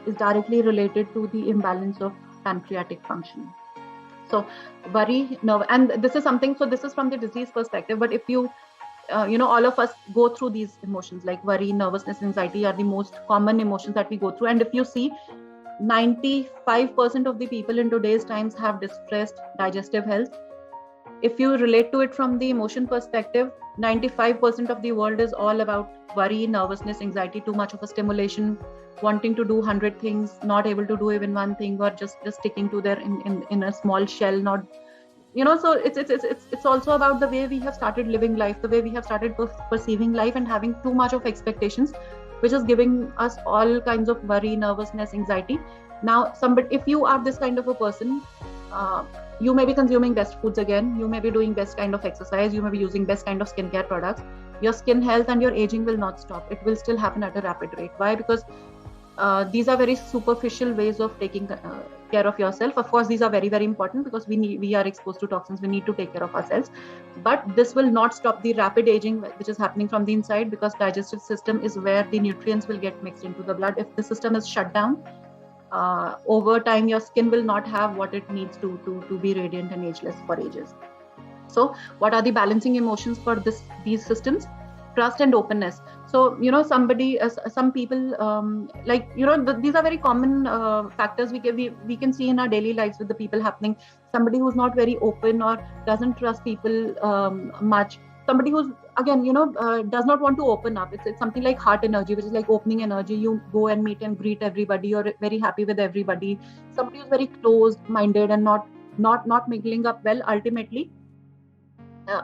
is directly related to the imbalance of pancreatic function. So worry, nerve, and this is something. So this is from the disease perspective. But if you all of us go through these emotions like worry, nervousness, anxiety are the most common emotions that we go through. And if you see, 95% of the people in today's times have distressed digestive health. If you relate to it from the emotion perspective, 95% of the world is all about worry, nervousness, anxiety, too much of a stimulation, wanting to do 100 things, not able to do even one thing, or just sticking to their in a small shell, not so it's also about the way we have started living life, the way we have started perceiving life, and having too much of expectations, which is giving us all kinds of worry, nervousness, anxiety. Now, if you are this kind of a person, you may be consuming best foods again, you may be doing best kind of exercise, you may be using best kind of skincare products. Your skin health and your aging will not stop. It will still happen at a rapid rate. Why? Because these are very superficial ways of taking care of yourself. Of course, these are very, very important because we are exposed to toxins. We need to take care of ourselves. But this will not stop the rapid aging which is happening from the inside, because digestive system is where the nutrients will get mixed into the blood. If the system is shut down, over time your skin will not have what it needs to be radiant and ageless for ages. So what are the balancing emotions for these systems? Trust and openness. So some people these are very common factors we can see in our daily lives with the people happening. Somebody who's not very open or doesn't trust people much. Somebody who's does not want to open up. It's something like heart energy, which is like opening energy. You go and meet and greet everybody. You're very happy with everybody. Somebody who's very closed-minded and not mingling up well, ultimately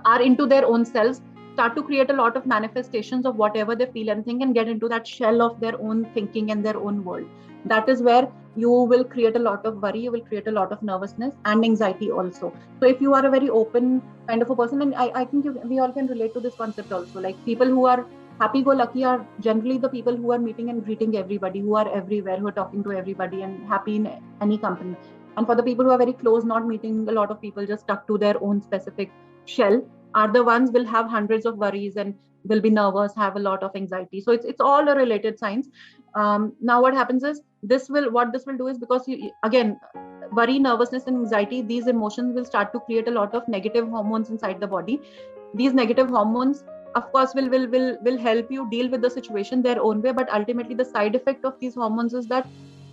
are into their own selves, start to create a lot of manifestations of whatever they feel and think, and get into that shell of their own thinking and their own world. That is where you will create a lot of worry, you will create a lot of nervousness and anxiety also. So if you are a very open kind of a person, and I think we all can relate to this concept also, like people who are happy-go-lucky are generally the people who are meeting and greeting everybody, who are everywhere, who are talking to everybody and happy in any company. And for the people who are very close, not meeting a lot of people, just stuck to their own specific shell, are the ones will have hundreds of worries and will be nervous, have a lot of anxiety. So it's all a related science. Now what happens is this will do is, because again, worry, nervousness, and anxiety, these emotions will start to create a lot of negative hormones inside the body. These negative hormones, of course, will help you deal with the situation their own way, but ultimately the side effect of these hormones is that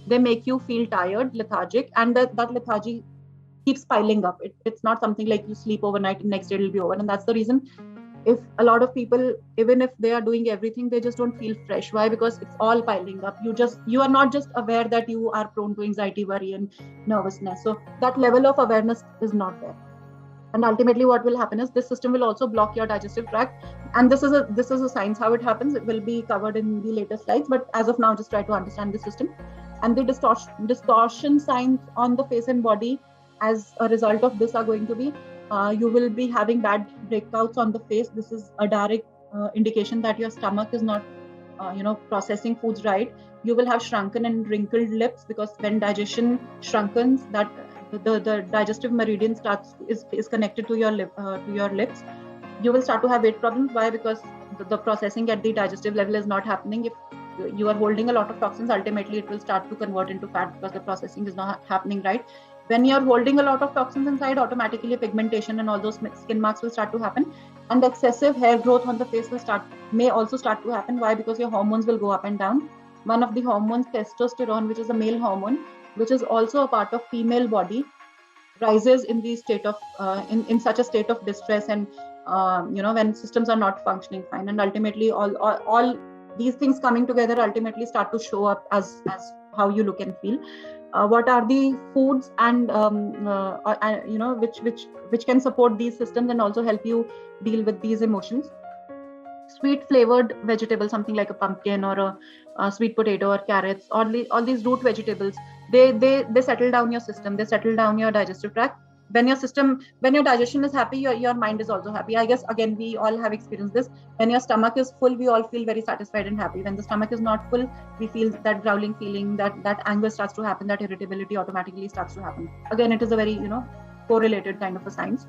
they make you feel tired, lethargic, and that lethargy keeps piling up. It's not something like you sleep overnight and next day it'll be over. And that's the reason if a lot of people, even if they are doing everything, they just don't feel fresh. Why? Because it's all piling up. You are not just aware that you are prone to anxiety, worry, and nervousness. So that level of awareness is not there. And ultimately what will happen is this system will also block your digestive tract. And this is a science how it happens. It will be covered in the later slides, but as of now, just try to understand the system. And the distortion signs on the face and body as a result of this are going to be, you will be having bad breakouts on the face. This is a direct indication that your stomach is not processing foods right. You will have shrunken and wrinkled lips, because when digestion shrunkens, that the digestive meridian is connected to your lips. You will start to have weight problems. Why? Because the processing at the digestive level is not happening. If you are holding a lot of toxins, ultimately it will start to convert into fat because the processing is not happening right. When you're holding a lot of toxins inside, automatically pigmentation and all those skin marks will start to happen. And excessive hair growth on the face may also start to happen. Why? Because your hormones will go up and down. One of the hormones, testosterone, which is a male hormone, which is also a part of female body, rises in the state of in such a state of distress, and when systems are not functioning fine. And ultimately all these things coming together ultimately start to show up as how you look and feel. what are the foods and which can support these systems and also help you deal with these emotions. Sweet flavored vegetables, something like a pumpkin or a sweet potato or carrots, all these root vegetables, they settle down your system, they settle down your digestive tract. When your digestion is happy, your mind is also happy. I guess again we all have experienced this. When your stomach is full, we all feel very satisfied and happy. When the stomach is not full, we feel that growling feeling, that anger starts to happen, that irritability automatically starts to happen. Again, it is a very correlated kind of a science.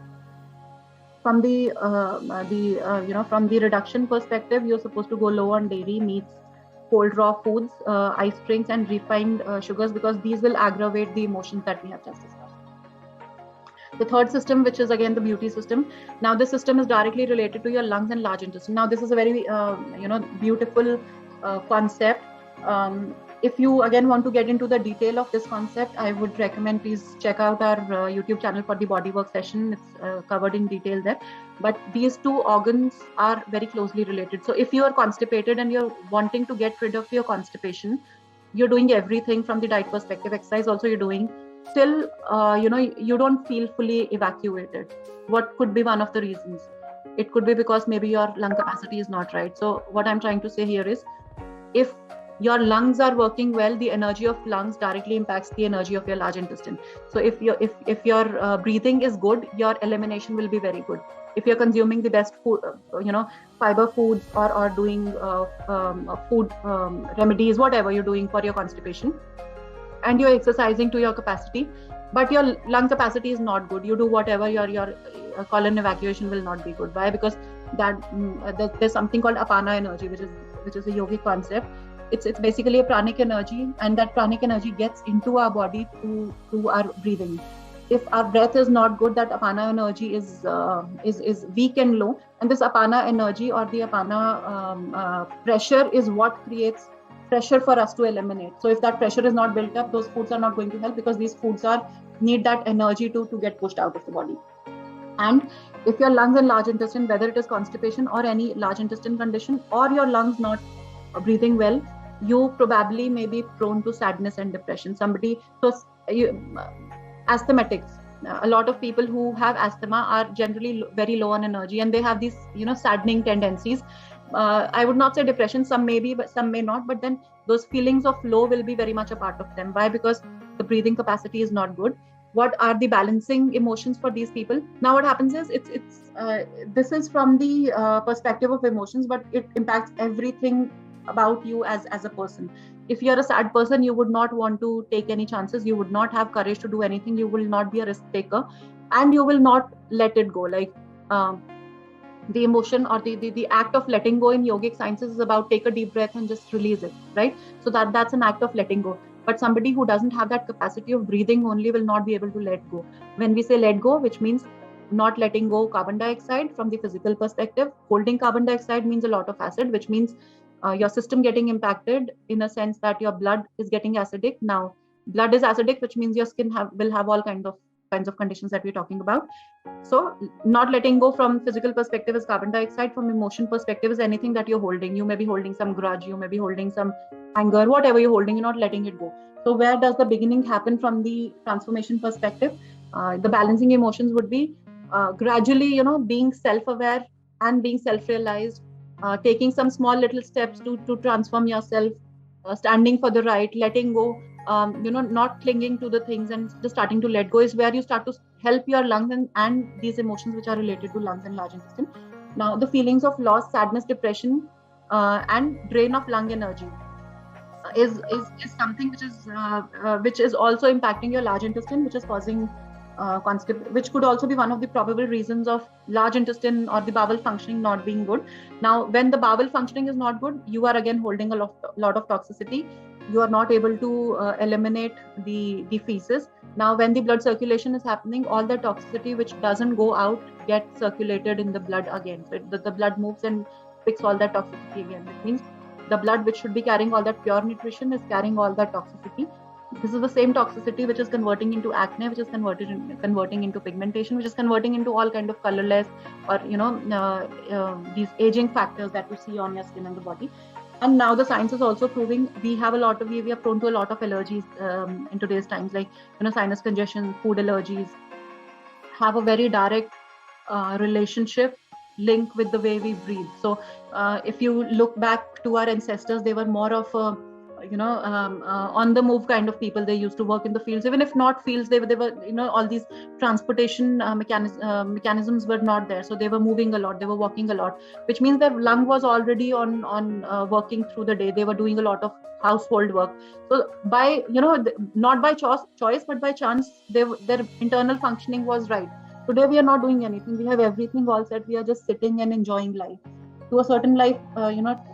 From from the reduction perspective, you're supposed to go low on dairy, meats, cold raw foods, ice drinks, and refined sugars, because these will aggravate the emotions that we have just discussed. The third system, which is again the beauty system. Now, this system is directly related to your lungs and large intestine. Now, this is a very beautiful concept. If you again want to get into the detail of this concept, I would recommend please check out our YouTube channel for the bodywork session. It's covered in detail there. But these two organs are very closely related. So if you are constipated and you're wanting to get rid of your constipation, you're doing everything from the diet perspective, exercise also you're doing, still you don't feel fully evacuated. What could be one of the reasons? It could be because maybe your lung capacity is not right. So what I'm trying to say here is, if your lungs are working well, the energy of lungs directly impacts the energy of your large intestine. So if your breathing is good, your elimination will be very good. If you're consuming the best food, fiber foods, or doing food remedies, whatever you're doing for your constipation, and you're exercising to your capacity, but your lung capacity is not good, you do whatever, your colon evacuation will not be good. Why? Because there's something called apana energy, which is a yogic concept. It's basically a pranic energy, and that pranic energy gets into our body through our breathing. If our breath is not good, that apana energy is weak and low, and this apana energy or the apana pressure is what creates pressure for us to eliminate. So if that pressure is not built up, those foods are not going to help, because these foods need that energy to get pushed out of the body. And if your lungs and large intestine, whether it is constipation or any large intestine condition, or your lungs not breathing well, you probably may be prone to sadness and depression. Asthmatics, a lot of people who have asthma are generally very low on energy, and they have these saddening tendencies. I would not say depression, some may be, but some may not, but then those feelings of low will be very much a part of them. Why? Because the breathing capacity is not good. What are the balancing emotions for these people? Now what happens is, this is from the perspective of emotions, but it impacts everything about you as a person. If you're a sad person, you would not want to take any chances, you would not have courage to do anything, you will not be a risk taker, and you will not let it go. Like the emotion or the act of letting go in yogic sciences is about take a deep breath and just release it, right? So that's an act of letting go. But somebody who doesn't have that capacity of breathing only will not be able to let go. When we say let go, which means not letting go carbon dioxide from the physical perspective, holding carbon dioxide means a lot of acid, which means your system getting impacted in a sense that your blood is getting acidic. Now, blood is acidic, which means your skin will have all kinds of conditions that we're talking about. So not letting go from physical perspective is carbon dioxide. From emotion perspective is anything that you're holding. You may be holding some grudge, you may be holding some anger, whatever you're holding, you're not letting it go. So where does the beginning happen from the transformation perspective? The balancing emotions would be gradually, being self-aware and being self-realized, taking some small little steps to transform yourself, standing for the right, letting go, not clinging to the things and just starting to let go, is where you start to help your lungs and these emotions which are related to lungs and large intestine. Now, the feelings of loss, sadness, depression, and drain of lung energy is something which is also impacting your large intestine, which is causing which could also be one of the probable reasons of large intestine or the bowel functioning not being good. Now, when the bowel functioning is not good, you are again holding a lot of toxicity. You are not able to eliminate the feces. Now, when the blood circulation is happening, all the toxicity which doesn't go out gets circulated in the blood again. So the blood moves and picks all that toxicity again. It means the blood which should be carrying all that pure nutrition is carrying all that toxicity. This is the same toxicity which is converting into acne, which is converting into pigmentation, which is converting into all kind of colorless or these aging factors that you see on your skin and the body. And now the science is also proving we are prone to a lot of allergies in today's times, like sinus congestion, food allergies have a very direct relationship link with the way we breathe. So if you look back to our ancestors, they were more of a on the move kind of people. They used to work in the fields, even if not fields, they were all these transportation mechanisms were not there, so they were moving a lot, they were walking a lot, which means their lung was already on working through the day. They were doing a lot of household work. So by not by choice but by chance, their internal functioning was right. Today we are not doing anything, we have everything all set, we are just sitting and enjoying life. To a certain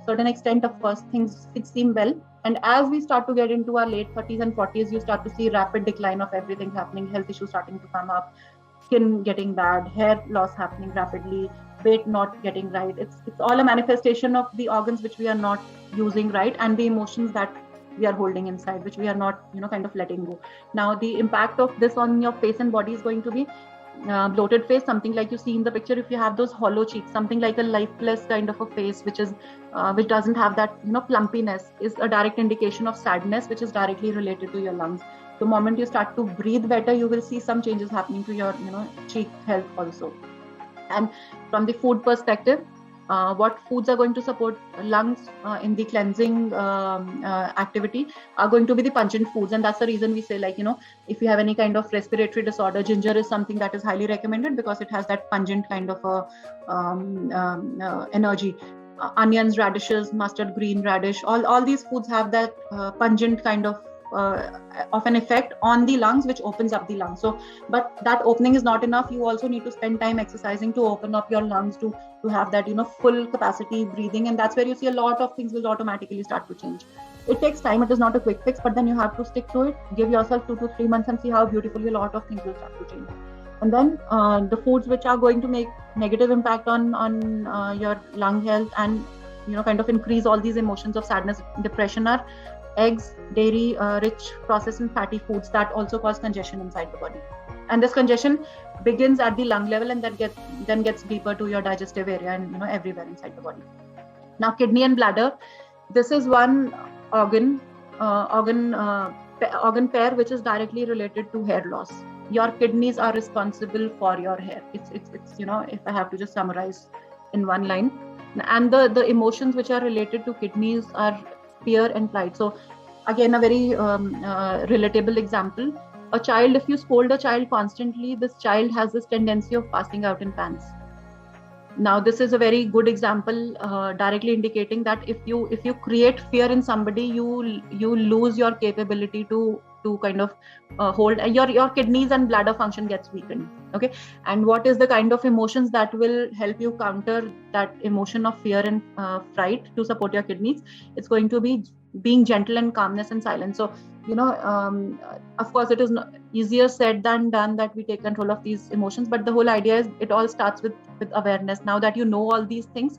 certain extent, of course, things seem well. And as we start to get into our late 30s and 40s, you start to see rapid decline of everything happening, health issues starting to come up, skin getting bad, hair loss happening rapidly, weight not getting right. It's all a manifestation of the organs which we are not using right, and the emotions that we are holding inside, which we are not kind of letting go. Now the impact of this on your face and body is going to be bloated face, something like you see in the picture. If you have those hollow cheeks, something like a lifeless kind of a face, which doesn't have that plumpiness, is a direct indication of sadness, which is directly related to your lungs. The moment you start to breathe better, you will see some changes happening to your cheek health also. And from the food perspective, what foods are going to support lungs in the cleansing activity are going to be the pungent foods. And that's the reason we say, like, if you have any kind of respiratory disorder, ginger is something that is highly recommended because it has that pungent kind of energy. Onions, radishes, mustard green, radish, all these foods have that pungent kind of an effect on the lungs, which opens up the lungs. So, but that opening is not enough. You also need to spend time exercising to open up your lungs to have that full capacity breathing, and that's where you see a lot of things will automatically start to change. It takes time. It is not a quick fix, but then you have to stick to it. Give yourself 2 to 3 months and see how beautifully a lot of things will start to change. And then the foods which are going to make negative impact on your lung health and kind of increase all these emotions of sadness, depression, are eggs, dairy, rich processed and fatty foods that also cause congestion inside the body. And this congestion begins at the lung level and that gets deeper to your digestive area and everywhere inside the body. Now, kidney and bladder, this is one organ pair which is directly related to hair loss. Your kidneys are responsible for your hair. It's if I have to just summarize in one line. And the emotions which are related to kidneys are fear and flight. So again, a very relatable example. A child, if you scold a child constantly, this child has this tendency of passing out in pants. Now, this is a very good example, directly indicating that if you create fear in somebody, you lose your capability to kind of hold your kidneys, and bladder function gets weakened. Okay, and what is the kind of emotions that will help you counter that emotion of fear and fright to support your kidneys? It's going to be being gentle and calmness and silence. So of course, it is easier said than done that we take control of these emotions, but the whole idea is it all starts with awareness. Now that you know all these things,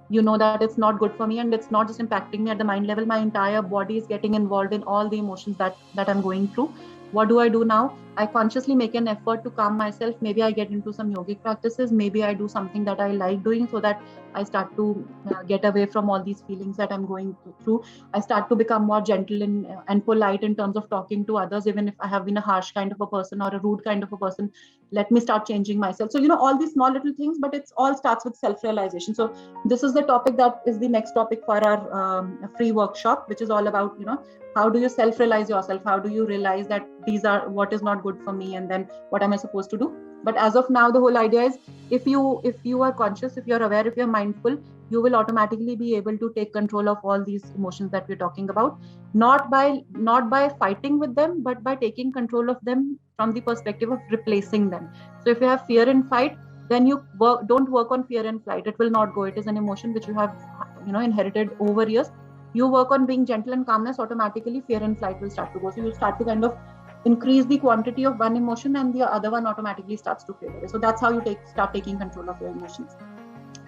you know that it's not good for me, and it's not just impacting me at the mind level. My entire body is getting involved in all the emotions that I'm going through. What do I do now? I consciously make an effort to calm myself. Maybe I get into some yogic practices. Maybe I do something that I like doing, so that I start to get away from all these feelings that I'm going through. I start to become more gentle and polite in terms of talking to others. Even if I have been a harsh kind of a person or a rude kind of a person, let me start changing myself. So, all these small little things, but it all starts with self-realization. So this is the topic that is the next topic for our free workshop, which is all about, how do you self-realize yourself? How do you realize that these are what is not good for me, and then what am I supposed to do? But as of now, the whole idea is if you are conscious, if you're aware, if you're mindful, you will automatically be able to take control of all these emotions that we're talking about, not by fighting with them, but by taking control of them from the perspective of replacing them. So if you have fear and fight, then you don't work on fear and flight. It will not go. It is an emotion which you have inherited over years. You work on being gentle and calmness, automatically fear and flight will start to go. So you start to kind of increase the quantity of one emotion, and the other one automatically starts to fade away. So that's how you start taking control of your emotions.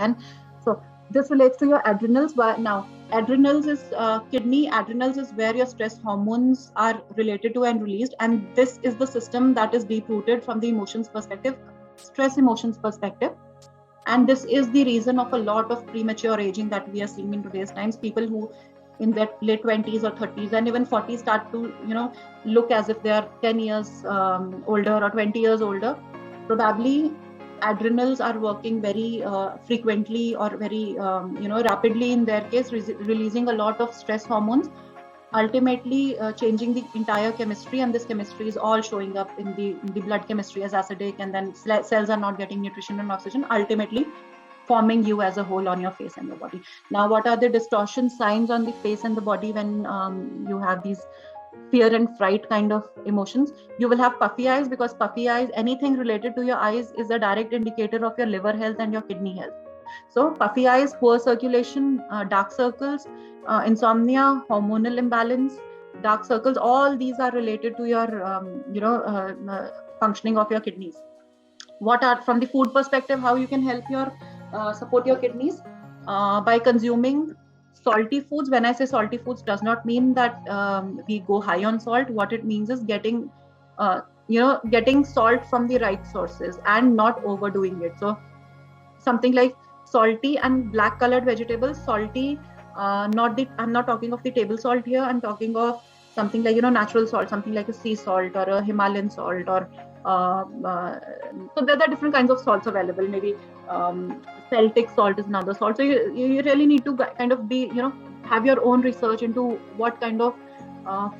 And so this relates to your adrenals. Now, adrenals is kidney. Adrenals is where your stress hormones are related to and released, and this is the system that is deep rooted from the emotions perspective, stress emotions perspective. And this is the reason of a lot of premature aging that we are seeing in today's times. People who in their late 20s or 30s and even 40s start to, look as if they are 10 years older or 20 years older. Probably adrenals are working very frequently or very, rapidly in their case, releasing a lot of stress hormones, ultimately changing the entire chemistry. And this chemistry is all showing up in the blood chemistry as acidic, and then cells are not getting nutrition and oxygen, ultimately forming you as a whole on your face and your body. Now, what are the distortion signs on the face and the body when you have these fear and fright kind of emotions? You will have puffy eyes, because puffy eyes, anything related to your eyes, is a direct indicator of your liver health and your kidney health. So puffy eyes, poor circulation, dark circles, insomnia, hormonal imbalance, dark circles, all these are related to your functioning of your kidneys. What are, from the food perspective, how you can help your support your kidneys? By consuming salty foods. When I say salty foods, does not mean that we go high on salt. What it means is getting salt from the right sources and not overdoing it. So something like salty and black colored vegetables. Salty, I'm not talking of the table salt here. I'm talking of something like, natural salt, something like a sea salt or a Himalayan salt, or so there are different kinds of salts available. Maybe Celtic salt is another salt. So you really need to kind of be, have your own research into what kind of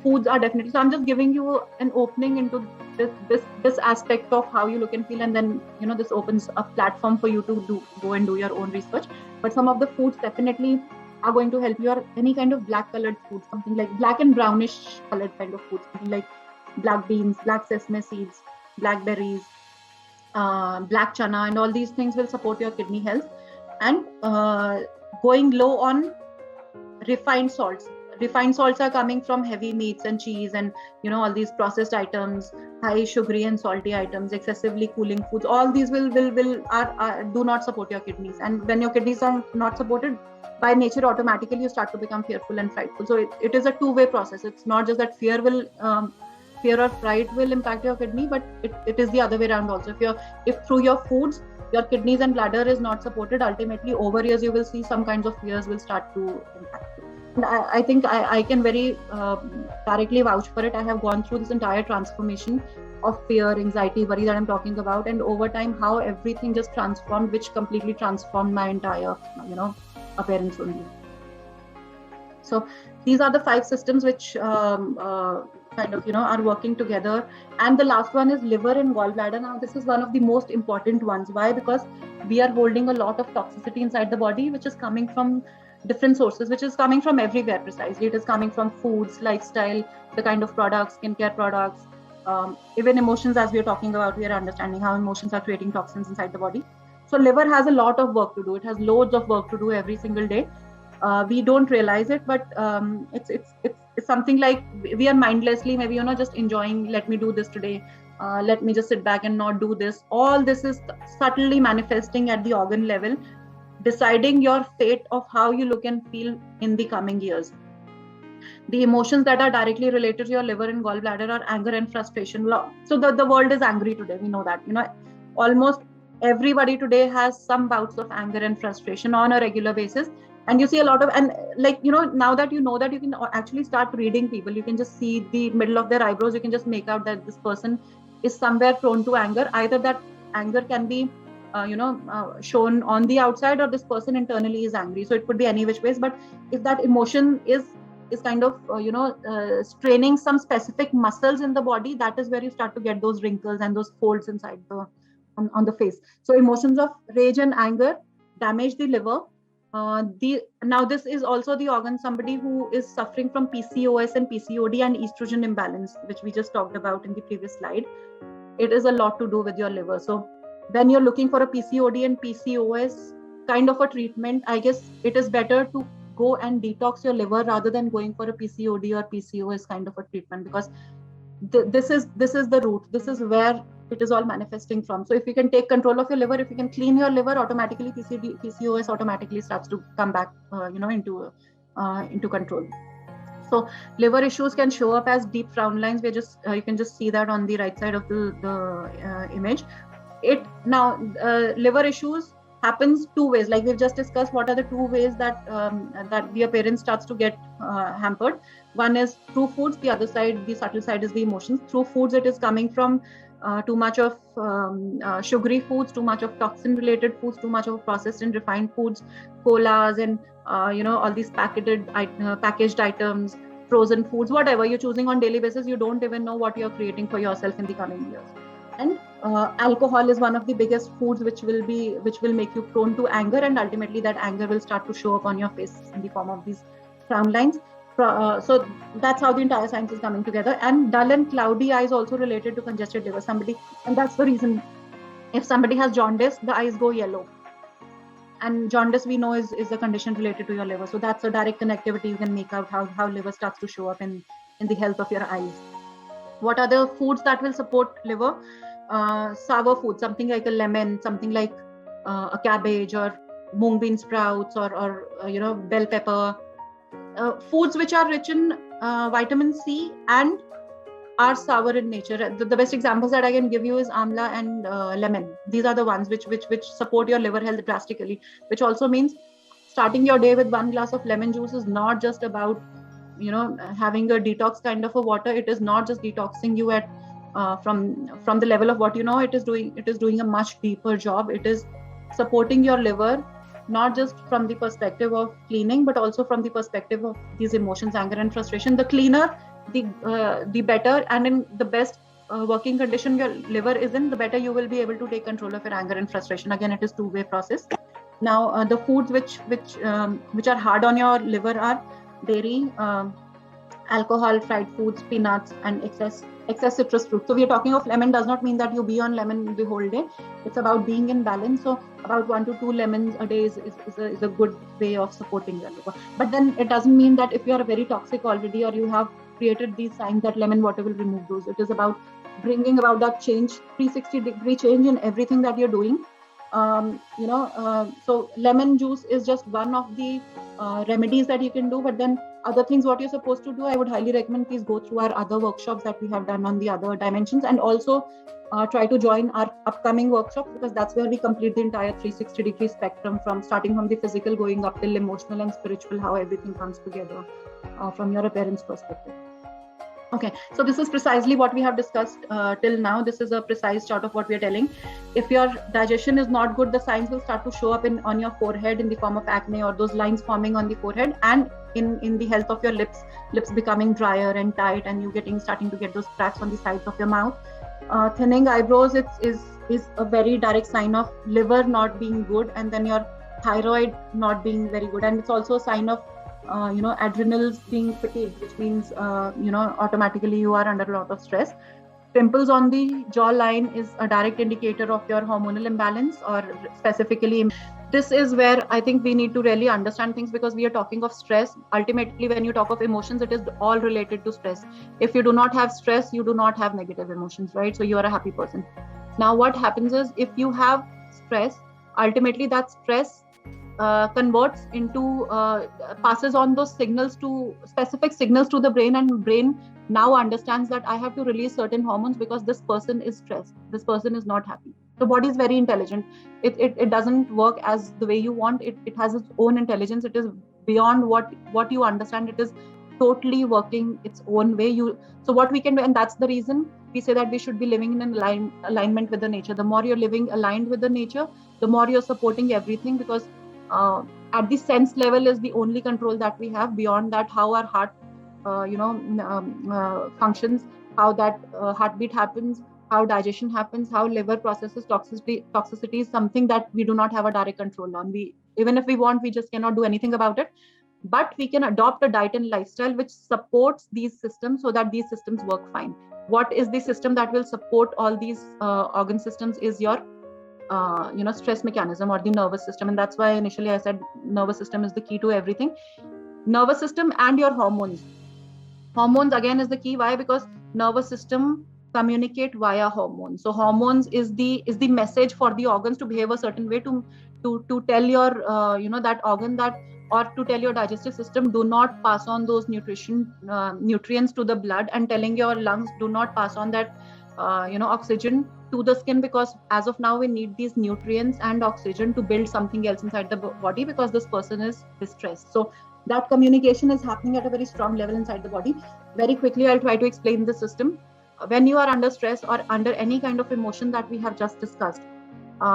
foods are definitely. So I'm just giving you an opening into this aspect of how you look and feel, and then this opens a platform for you to go and do your own research. But some of the foods definitely are going to help you, or any kind of black colored food, something like black and brownish colored kind of foods, something like black beans, black sesame seeds, blackberries, black chana, and all these things will support your kidney health. And going low on refined salts. Refined salts are coming from heavy meats and cheese and all these processed items, high sugary and salty items, excessively cooling foods. All these will do not support your kidneys. And when your kidneys are not supported, by nature, automatically you start to become fearful and frightful. So it is a two-way process. It's not just that fear or fright will impact your kidney, but it is the other way around also. If through your foods your kidneys and bladder is not supported, ultimately over years you will see some kinds of fears will start to impact you. And I think I can very directly vouch for it. I have gone through this entire transformation of fear, anxiety, worry that I'm talking about, and over time how everything just transformed, which completely transformed my entire appearance only. So these are the 5 systems which kind of are working together. And the last one is liver and gallbladder. Now this is one of the most important ones. Why? Because we are holding a lot of toxicity inside the body, which is coming from different sources, which is coming from everywhere. Precisely, it is coming from foods, lifestyle, the kind of products, skincare products, even emotions. As we are talking about, we are understanding how emotions are creating toxins inside the body. So liver has a lot of work to do. It has loads of work to do every single day. We don't realize it, but it's something like we are mindlessly maybe just enjoying, let me do this today, let me just sit back and not do this. All this is subtly manifesting at the organ level, deciding your fate of how you look and feel in the coming years. The emotions that are directly related to your liver and gallbladder are anger and frustration. So the world is angry today. We know that. Almost everybody today has some bouts of anger and frustration on a regular basis. And you see a lot of, and now that you know that, you can actually start reading people. You can just see the middle of their eyebrows. You can just make out that this person is somewhere prone to anger. Either that anger can be shown on the outside, or this person internally is angry. So it could be any which ways. But if that emotion is kind of straining some specific muscles in the body, that is where you start to get those wrinkles and those folds inside on the face. So emotions of rage and anger damage the liver. Now this is also the organ, somebody who is suffering from PCOS and PCOD and estrogen imbalance, which we just talked about in the previous slide. It is a lot to do with your liver. So when you're looking for a PCOD and PCOS kind of a treatment, I guess it is better to go and detox your liver rather than going for a PCOD or PCOS kind of a treatment, because this is the root. This is where it is all manifesting from. So if you can take control of your liver, if you can clean your liver, automatically PCOS automatically starts to come back into control. So liver issues can show up as deep frown lines. You can just see that on the right side of the image. Liver issues happens two ways. Like we've just discussed, what are the two ways that that the appearance starts to get hampered. One is through foods. The other side, the subtle side, is the emotions. Through foods, it is coming from too much of sugary foods, too much of toxin-related foods, too much of processed and refined foods, colas, and all these packaged items, frozen foods, whatever you're choosing on daily basis. You don't even know what you're creating for yourself in the coming years. And alcohol is one of the biggest foods which will make you prone to anger, and ultimately that anger will start to show up on your face in the form of these frown lines. So that's how the entire science is coming together. And dull and cloudy eyes also related to congested liver. And that's the reason, if somebody has jaundice, the eyes go yellow. And jaundice, we know, is a condition related to your liver. So that's a direct connectivity. You can make out how liver starts to show up in the health of your eyes. What are the foods that will support liver? Sour food, something like a lemon, something like a cabbage, or mung bean sprouts, or bell pepper. Foods which are rich in vitamin C and are sour in nature. The best examples that I can give you is amla and lemon. These are the ones which support your liver health drastically. Which also means starting your day with one glass of lemon juice is not just about having a detox kind of a water. It is not just detoxing you at from the level of what it is doing a much deeper job. It is supporting your liver, not just from the perspective of cleaning, but also from the perspective of these emotions, anger and frustration. The cleaner, the better, and in the best working condition your liver is in, the better you will be able to take control of your anger and frustration. Again, it is two-way process. Now, the foods which are hard on your liver are dairy, alcohol, fried foods, peanuts, and excess citrus fruit. So we are talking of lemon, does not mean that you be on lemon the whole day. It's about being in balance. So about 1 to 2 lemons a day is a good way of supporting your liver. But then it doesn't mean that if you are very toxic already, or you have created these signs, that lemon water will remove those. It is about bringing about that change, 360-degree change in everything that you're doing. So lemon juice is just one of the remedies that you can do. But then other things, what you're supposed to do, I would highly recommend, please go through our other workshops that we have done on the other dimensions, and also try to join our upcoming workshops, because that's where we complete the entire 360-degree spectrum, from starting from the physical, going up till emotional and spiritual, how everything comes together from your appearance perspective. Okay, so this is precisely what we have discussed till now. This is a precise chart of what we are telling. If your digestion is not good, the signs will start to show up on your forehead in the form of acne, or those lines forming on the forehead, and in the health of your lips becoming drier and tight, and you starting to get those cracks on the sides of your mouth. Thinning eyebrows, is a very direct sign of liver not being good, and then your thyroid not being very good, and it's also a sign of adrenals being fatigued, which means automatically you are under a lot of stress. Pimples on the jawline is a direct indicator of your hormonal imbalance, or specifically, this is where I think we need to really understand things, because we are talking of stress. Ultimately, when you talk of emotions, it is all related to stress. If you do not have stress, you do not have negative emotions, right? So you are a happy person. Now, what happens is, if you have stress, ultimately that stress converts into passes on those specific signals to the brain, and brain now understands that I have to release certain hormones because this person is stressed, this person is not happy. The body is very intelligent. It doesn't work as the way you want. It has its own intelligence. It is beyond what you understand. It is totally working its own way. So what we can do, and that's the reason we say that we should be living in alignment with the nature. The more you're living aligned with the nature, the more you're supporting everything, because at the sense level is the only control that we have. Beyond that, how our heart functions, how that heartbeat happens, how digestion happens, how liver processes toxicity is something that we do not have a direct control on. Even if we want, we just cannot do anything about it. But we can adopt a diet and lifestyle which supports these systems, so that these systems work fine. What is the system that will support all these organ systems is your stress mechanism, or the nervous system. And that's why initially I said nervous system is the key to everything. Nervous system and your hormones. Hormones again is the key. Why? Because nervous system communicate via hormones. So hormones is the message for the organs to behave a certain way, to tell your that organ that, or to tell your digestive system, do not pass on those nutrients to the blood, and telling your lungs, do not pass on that oxygen to the skin, because as of now we need these nutrients and oxygen to build something else inside the body, because this person is distressed. So that communication is happening at a very strong level inside the body. Very quickly, I'll try to explain the system. When you are under stress or under any kind of emotion that we have just discussed,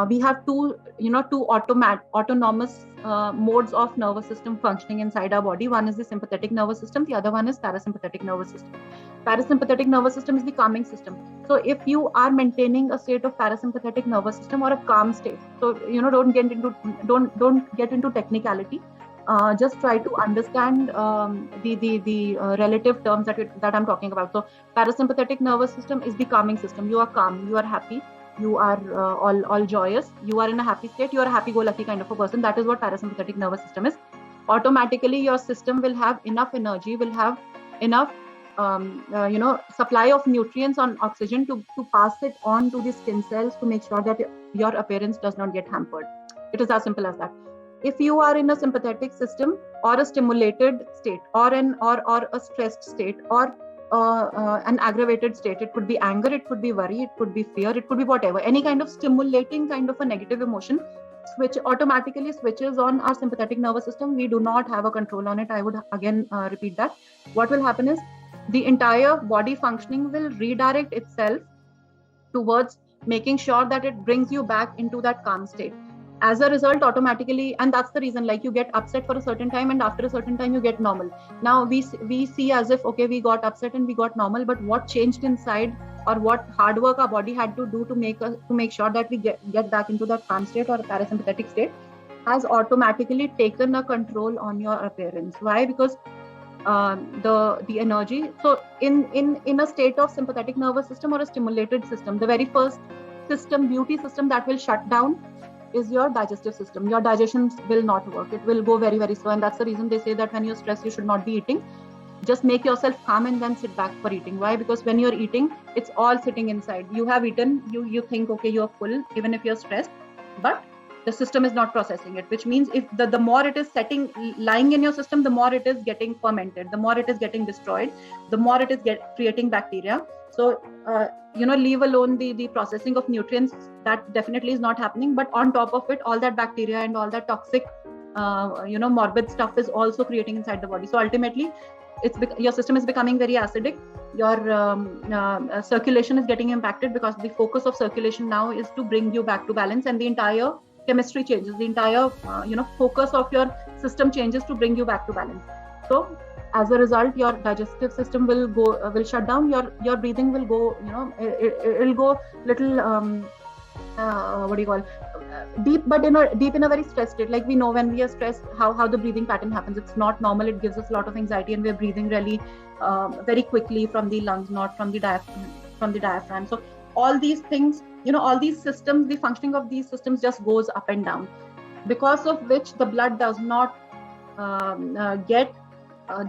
we have two autonomous modes of nervous system functioning inside our body. One is the sympathetic nervous system, the other one is parasympathetic nervous system. Parasympathetic nervous system is the calming system. So if you are maintaining a state of parasympathetic nervous system or a calm state, so don't get into technicality. Just try to understand the relative terms that I'm talking about. So parasympathetic nervous system is the calming system. You are calm, you are happy, you are all joyous, you are in a happy state, you are a happy-go-lucky kind of a person. That is what parasympathetic nervous system is. Automatically, your system will have enough energy, will have enough supply of nutrients on oxygen to pass it on to the skin cells to make sure that your appearance does not get hampered. It is as simple as that. If you are in a sympathetic system or a stimulated state or a stressed state or an aggravated state, it could be anger, it could be worry, it could be fear, it could be whatever, any kind of stimulating kind of a negative emotion automatically switches on our sympathetic nervous system. We do not have a control on it. I would again repeat that. What will happen is the entire body functioning will redirect itself towards making sure that it brings you back into that calm state. As a result, automatically, and that's the reason, like, you get upset for a certain time and after a certain time you get normal. Now we see as if, okay, we got upset and we got normal, but what changed inside, or what hard work our body had to do to make sure that we get back into that calm state or parasympathetic state, has automatically taken a control on your appearance. Why? Because the energy. So in a state of sympathetic nervous system or a stimulated system, the very first system, beauty system, that will shut down is your digestive system. Your digestion will not work. It will go very, very slow. And that's the reason they say that when you're stressed, you should not be eating. Just make yourself calm and then sit back for eating. Why? Because when you're eating, it's all sitting inside. You have eaten, you think, okay, you're full, even if you're stressed, but the system is not processing it, which means if the more it is lying in your system, the more it is getting fermented, the more it is getting destroyed, the more it is creating bacteria. So, leave alone the processing of nutrients, that definitely is not happening. But on top of it, all that bacteria and all that toxic, morbid stuff is also creating inside the body. So ultimately, your system is becoming very acidic. Your circulation is getting impacted, because the focus of circulation now is to bring you back to balance, and the entire chemistry changes. The entire focus of your system changes to bring you back to balance. So as a result, your digestive system will shut down. Your breathing will go, it'll go little deep, but deep in a very stressed state. Like, we know when we are stressed, how the breathing pattern happens. It's not normal. It gives us a lot of anxiety, and we're breathing really very quickly from the lungs, not from the diaphragm. So all these things, all these systems, the functioning of these systems just goes up and down, because of which the blood does not get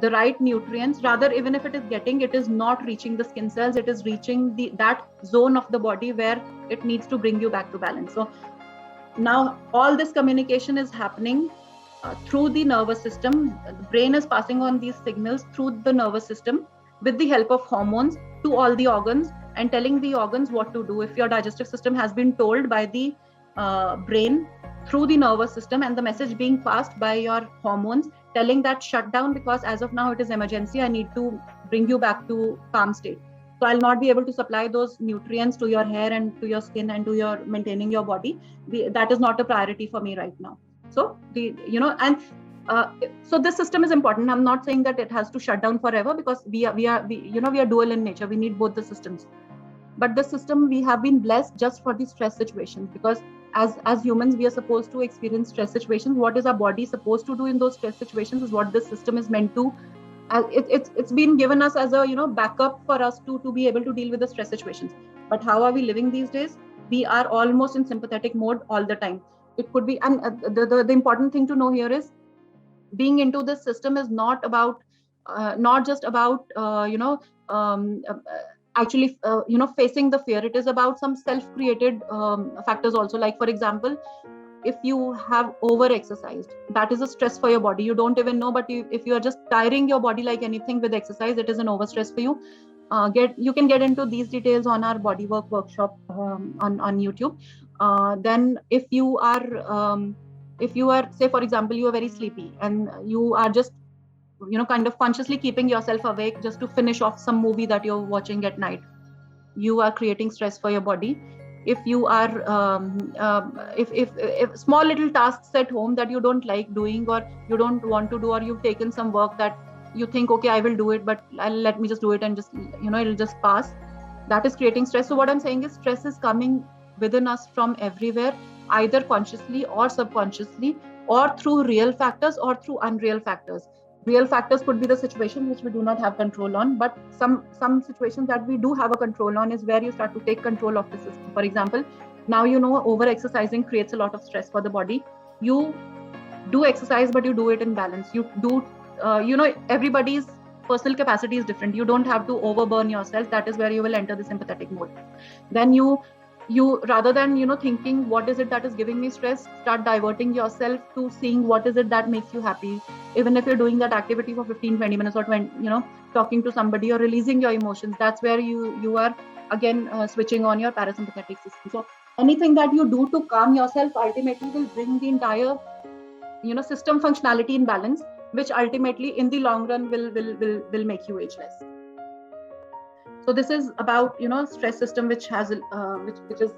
the right nutrients. Rather, even if it is getting, it is not reaching the skin cells. It is reaching that zone of the body where it needs to bring you back to balance. So now all this communication is happening through the nervous system. The brain is passing on these signals through the nervous system with the help of hormones to all the organs, and telling the organs what to do. If your digestive system has been told by the brain through the nervous system, and the message being passed by your hormones telling that shut down, because as of now it is emergency, I need to bring you back to calm state. So I'll not be able to supply those nutrients to your hair and to your skin and to your maintaining your body. That is not a priority for me right now. So so this system is important. I'm not saying that it has to shut down forever, because we are dual in nature. We need both the systems. But the system, we have been blessed just for the stress situations, because as humans, we are supposed to experience stress situations. What is our body supposed to do in those stress situations is what this system is meant to. It's been given us as a backup for us to be able to deal with the stress situations. But how are we living these days? We are almost in sympathetic mode all the time. It could be, and the important thing to know here is, being into this system is not just about actually facing the fear. It is about some self-created factors also. Like, for example, if you have over-exercised, that is a stress for your body. You don't even know, but if you are just tiring your body like anything with exercise, it is an overstress for you. You can get into these details on our bodywork workshop on YouTube. Then if you are, say for example, you are very sleepy and you are just kind of consciously keeping yourself awake just to finish off some movie that you're watching at night, you are creating stress for your body. If you are if small little tasks at home that you don't like doing or you don't want to do, or you've taken some work that you think, okay, I will do it, but let me just do it and just it'll just pass, that is creating stress. So what I'm saying is stress is coming within us from everywhere, either consciously or subconsciously, or through real factors or through unreal factors. Real factors could be the situation which we do not have control on, but some situations that we do have a control on is where you start to take control of the system. For example, now over exercising creates a lot of stress for the body. You do exercise, but you do it in balance. You do everybody's personal capacity is different. You don't have to overburn yourself. That is where you will enter the sympathetic mode. Then you rather than thinking what is it that is giving me stress, start diverting yourself to seeing what is it that makes you happy. Even if you're doing that activity for 15-20 minutes or 20, talking to somebody or releasing your emotions, that's where you are again switching on your parasympathetic system. So anything that you do to calm yourself ultimately will bring the entire system functionality in balance, which ultimately in the long run will make you ageless. So this is about stress system, which has which is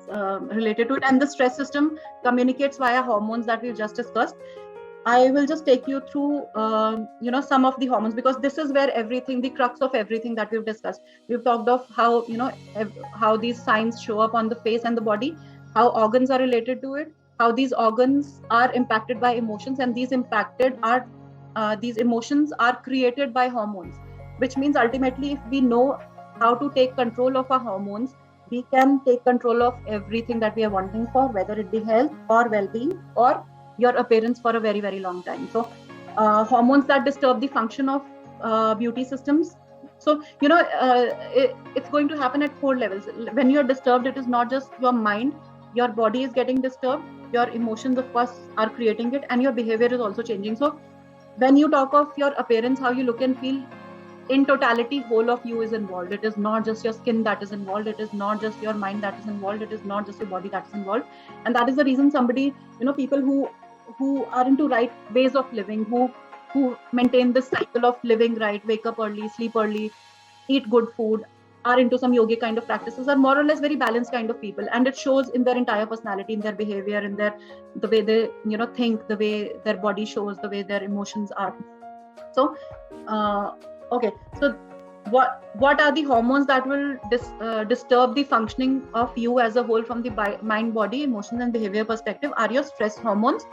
related to it, and the stress system communicates via hormones that we've just discussed. I will just take you through some of the hormones, because this is where everything, the crux of everything that we've discussed. We've talked of how how these signs show up on the face and the body, how organs are related to it, how these organs are impacted by emotions, and these emotions are created by hormones, which means ultimately if we know how to take control of our hormones, we can take control of everything that we are wanting for, whether it be health or well-being or your appearance for a very, very long time. So hormones that disturb the function of beauty systems. So it's going to happen at 4 levels. When you're disturbed, it is not just your mind, your body is getting disturbed, your emotions of course are creating it, and your behavior is also changing. So when you talk of your appearance, how you look and feel, in totality, whole of you is involved. It is not just your skin that is involved. It is not just your mind that is involved. It is not just your body that is involved. And that is the reason somebody, people who are into right ways of living, who maintain this cycle of living right, wake up early, sleep early, eat good food, are into some yogic kind of practices, are more or less very balanced kind of people, and it shows in their entire personality, in their behavior, in the way they think, the way their body shows, the way their emotions are. So okay, so what are the hormones that will disturb the functioning of you as a whole from the mind, body, emotions and behavior perspective? Are your stress hormones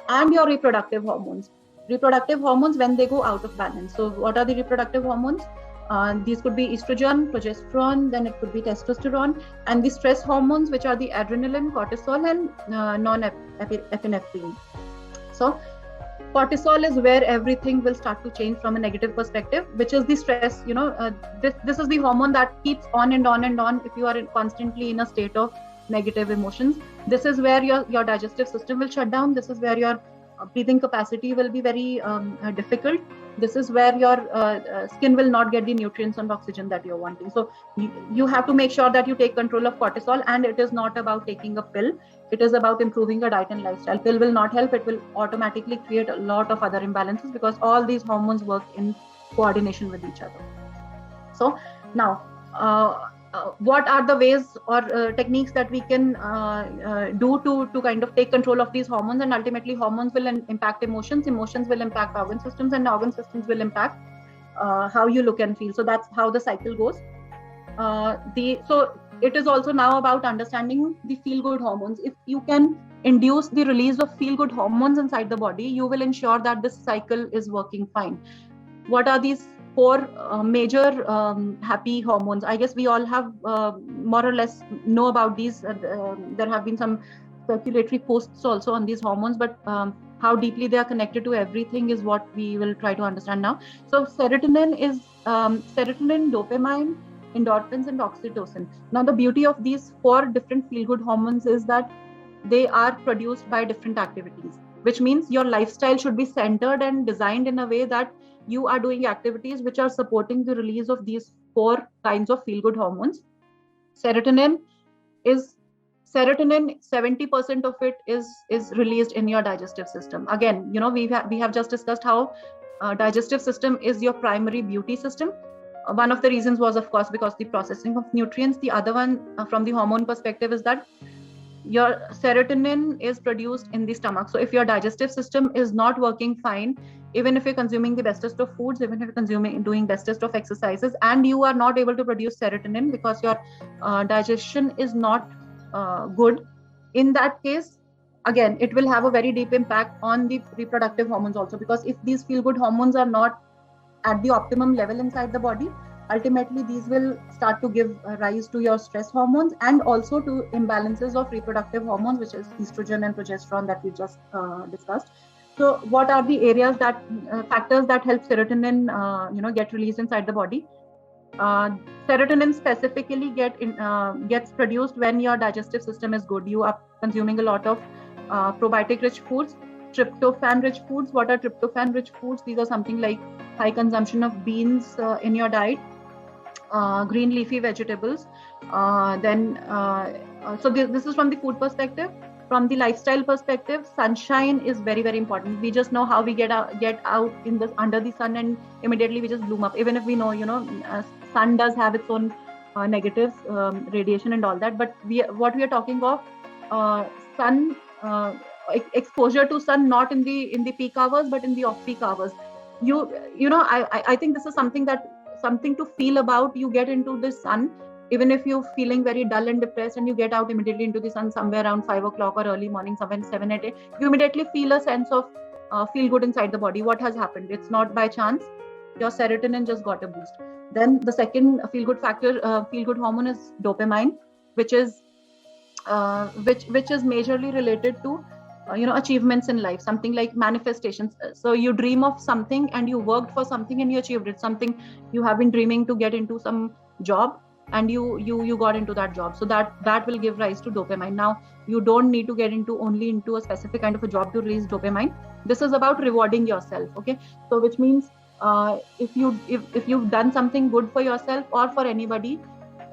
and your reproductive hormones. Reproductive hormones when they go out of balance. So what are the reproductive hormones? These could be estrogen, progesterone, then it could be testosterone, and the stress hormones, which are the adrenaline, cortisol, and non-epinephrine. So cortisol is where everything will start to change from a negative perspective, which is the stress. This is the hormone that keeps on and on and on if you are constantly in a state of negative emotions. This is where your digestive system will shut down. This is where your breathing capacity will be very difficult. This is where your skin will not get the nutrients and oxygen that you're wanting. So you have to make sure that you take control of cortisol, and it is not about taking a pill. It is about improving your diet and lifestyle. Pill will not help. It will automatically create a lot of other imbalances because all these hormones work in coordination with each other. So now, what are the ways or techniques that we can do to kind of take control of these hormones? And ultimately, hormones will impact emotions. Emotions will impact organ systems, and organ systems will impact how you look and feel. So that's how the cycle goes. So it is also now about understanding the feel-good hormones. If you can induce the release of feel-good hormones inside the body, you will ensure that this cycle is working fine. What are these 4 major happy hormones? I guess we all have more or less know about these. There have been some circulatory posts also on these hormones, but how deeply they are connected to everything is what we will try to understand now. So serotonin is serotonin, dopamine, endorphins, and oxytocin. Now the beauty of these 4 different feel-good hormones is that they are produced by different activities, which means your lifestyle should be centered and designed in a way that you are doing activities which are supporting the release of these 4 kinds of feel-good hormones. Serotonin, 70% of it is released in your digestive system. Again, we have just discussed how digestive system is your primary beauty system. One of the reasons was, of course, because the processing of nutrients. The other one, from the hormone perspective, is that your serotonin is produced in the stomach. So if your digestive system is not working fine, even if you're consuming the bestest of foods, even if you're doing bestest of exercises, and you are not able to produce serotonin because your digestion is not good, in that case, again, it will have a very deep impact on the reproductive hormones also, because if these feel good hormones are not at the optimum level inside the body, ultimately these will start to give rise to your stress hormones and also to imbalances of reproductive hormones, which is estrogen and progesterone that we just discussed. So what are the areas that factors that help serotonin get released inside the body? Serotonin specifically gets produced when your digestive system is good. You are consuming a lot of probiotic rich foods, tryptophan rich foods. What are tryptophan rich foods? These are something like high consumption of beans in your diet, green leafy vegetables. So this is from the food perspective. From the lifestyle perspective, sunshine is very, very important. We just know how we get out in this under the sun, and immediately we just bloom up. Even if we know, sun does have its own negatives, radiation and all that. But what we are talking of, sun exposure to sun, not in the peak hours, but in the off peak hours. I think this is something to feel about. You get into the sun, even if you're feeling very dull and depressed, and you get out immediately into the sun somewhere around 5 o'clock or early morning, somewhere 7 8 you immediately feel a sense of feel good inside the body. What has happened? It's not by chance. Your serotonin just got a boost. Then the second feel good hormone is dopamine, which is majorly related to achievements in life, something like manifestations. So you dream of something and you worked for something and you achieved it. Something you have been dreaming to get into some job, and you got into that job. So that will give rise to dopamine. Now, you don't need to get only into a specific kind of a job to release dopamine. This is about rewarding yourself. Okay, so which means if you've done something good for yourself or for anybody,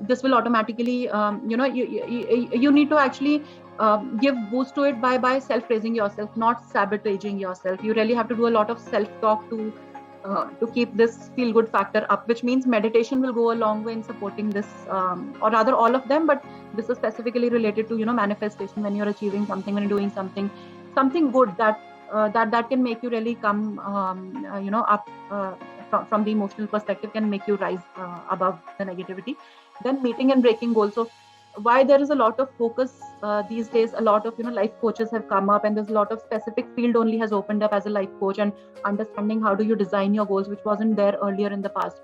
this will automatically you need to actually give boost to it by self-praising yourself, not sabotaging yourself. You really have to do a lot of self-talk to keep this feel-good factor up, which means meditation will go a long way in supporting this, or rather all of them, but this is specifically related to manifestation. When you're achieving something, when you're doing something good that can make you really come up from the emotional perspective, can make you rise above the negativity. Then meeting and breaking goals. So why there is a lot of focus these days, a lot of life coaches have come up, and there's a lot of specific field only has opened up as a life coach, and understanding how do you design your goals, which wasn't there earlier in the past.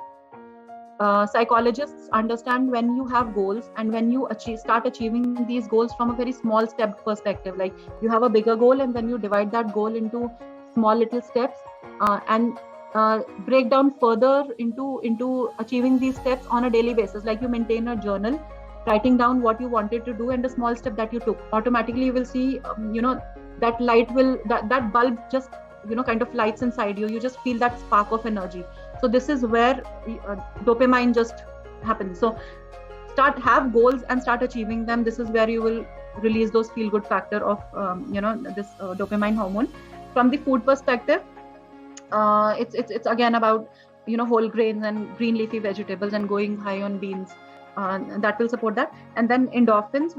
Psychologists understand when you have goals and when you start achieving these goals from a very small step perspective. Like you have a bigger goal, and then you divide that goal into small little steps and break down further into achieving these steps on a daily basis. Like you maintain a journal, writing down what you wanted to do and the small step that you took. Automatically you will see that light will that bulb just kind of lights inside you. You just feel that spark of energy. So this is where dopamine just happens. So have goals and start achieving them. This is where you will release those feel good factor of this dopamine hormone. From the food perspective, it's again about whole grains and green leafy vegetables and going high on beans. That will support that. And then endorphins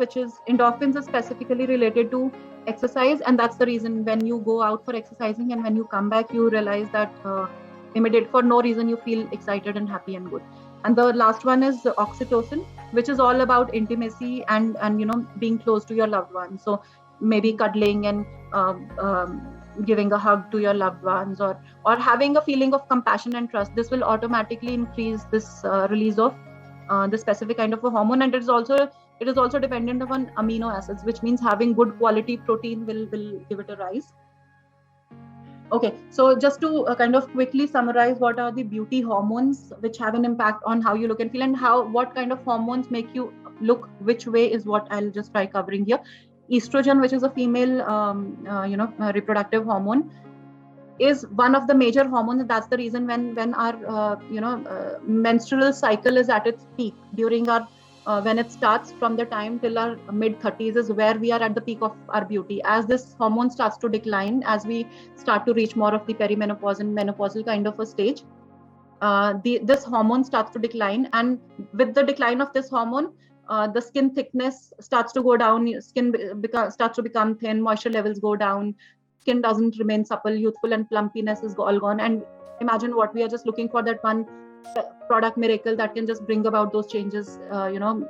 is specifically related to exercise, and that's the reason when you go out for exercising and when you come back, you realize that immediate, for no reason, you feel excited and happy and good. And the last one is oxytocin, which is all about intimacy and being close to your loved ones. So maybe cuddling and giving a hug to your loved ones, or having a feeling of compassion and trust. This will automatically increase this release of the specific kind of a hormone. And it is also dependent upon amino acids, which means having good quality protein will give it a rise. Okay, so just to kind of quickly summarize, what are the beauty hormones which have an impact on how you look and feel, and what kind of hormones make you look which way is what I'll just try covering here. Estrogen, which is a female reproductive hormone, is one of the major hormones. That's the reason when our menstrual cycle is at its peak during our when it starts from the time till our mid 30s is where we are at the peak of our beauty. As this hormone starts to decline, as we start to reach more of the perimenopause and menopausal kind of a stage, this hormone starts to decline, and with the decline of this hormone, the skin thickness starts to go down, skin starts to become thin, moisture levels go down, skin doesn't remain supple, youthful and plumpiness is all gone. And imagine what we are just looking for, that one product miracle that can just bring about those changes,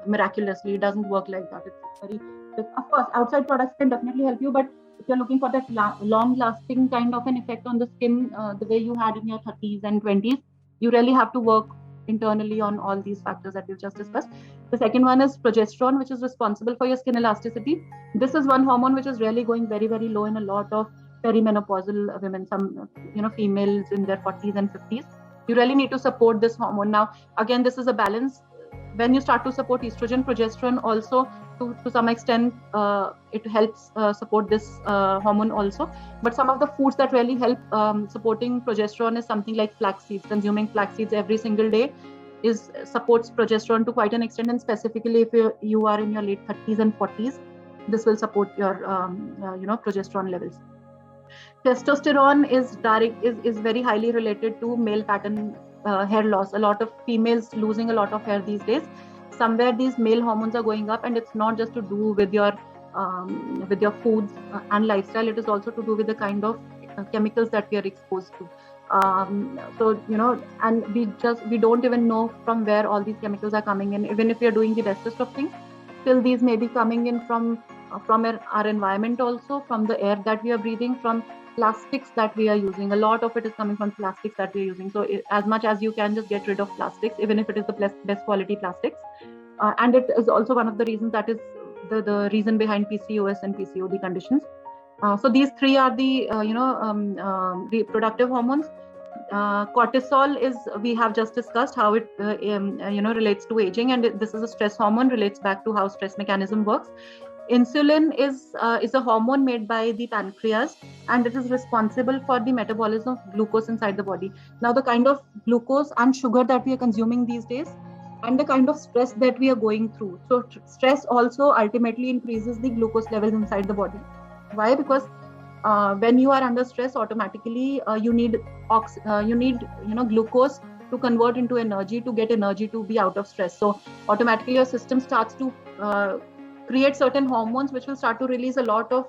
miraculously. It doesn't work like that. It's very, of course, outside products can definitely help you, but if you're looking for that long-lasting kind of an effect on the skin, the way you had in your 30s and 20s, you really have to work internally on all these factors that we've just discussed. The second one is progesterone, which is responsible for your skin elasticity. This is one hormone which is really going very, very low in a lot of perimenopausal women, some females in their 40s and 50s. You really need to support this hormone. Now, again, this is a balance. When you start to support estrogen, progesterone also, to some extent, it helps support this hormone also. But some of the foods that really help supporting progesterone is something like flax seeds. Consuming flax seeds every single day supports progesterone to quite an extent, and specifically if you are in your late 30s and 40s, this will support your progesterone levels. Testosterone is very highly related to male pattern hair loss. A lot of females losing a lot of hair these days. Somewhere these male hormones are going up, and it's not just to do with your foods and lifestyle. It is also to do with the kind of chemicals that we are exposed to. And we don't even know from where all these chemicals are coming in. Even if we are doing the bestest of things, still these may be coming in from our environment, also from the air that we are breathing, from plastics that we are using. A lot of it is coming from plastics that we are using. So as much as you can, just get rid of plastics, even if it is the best quality plastics. And it is also one of the reasons, that is the reason behind PCOS and PCOD conditions. So these three are the reproductive hormones. Cortisol we have just discussed how it relates to aging, and this is a stress hormone, relates back to how stress mechanism works. Insulin is a hormone made by the pancreas, and it is responsible for the metabolism of glucose inside the body. Now, the kind of glucose and sugar that we are consuming these days, and the kind of stress that we are going through. So stress also ultimately increases the glucose levels inside the body. Why? Because when you are under stress, automatically you need glucose to convert into energy, to get energy to be out of stress. So automatically your system starts to create certain hormones which will start to release a lot of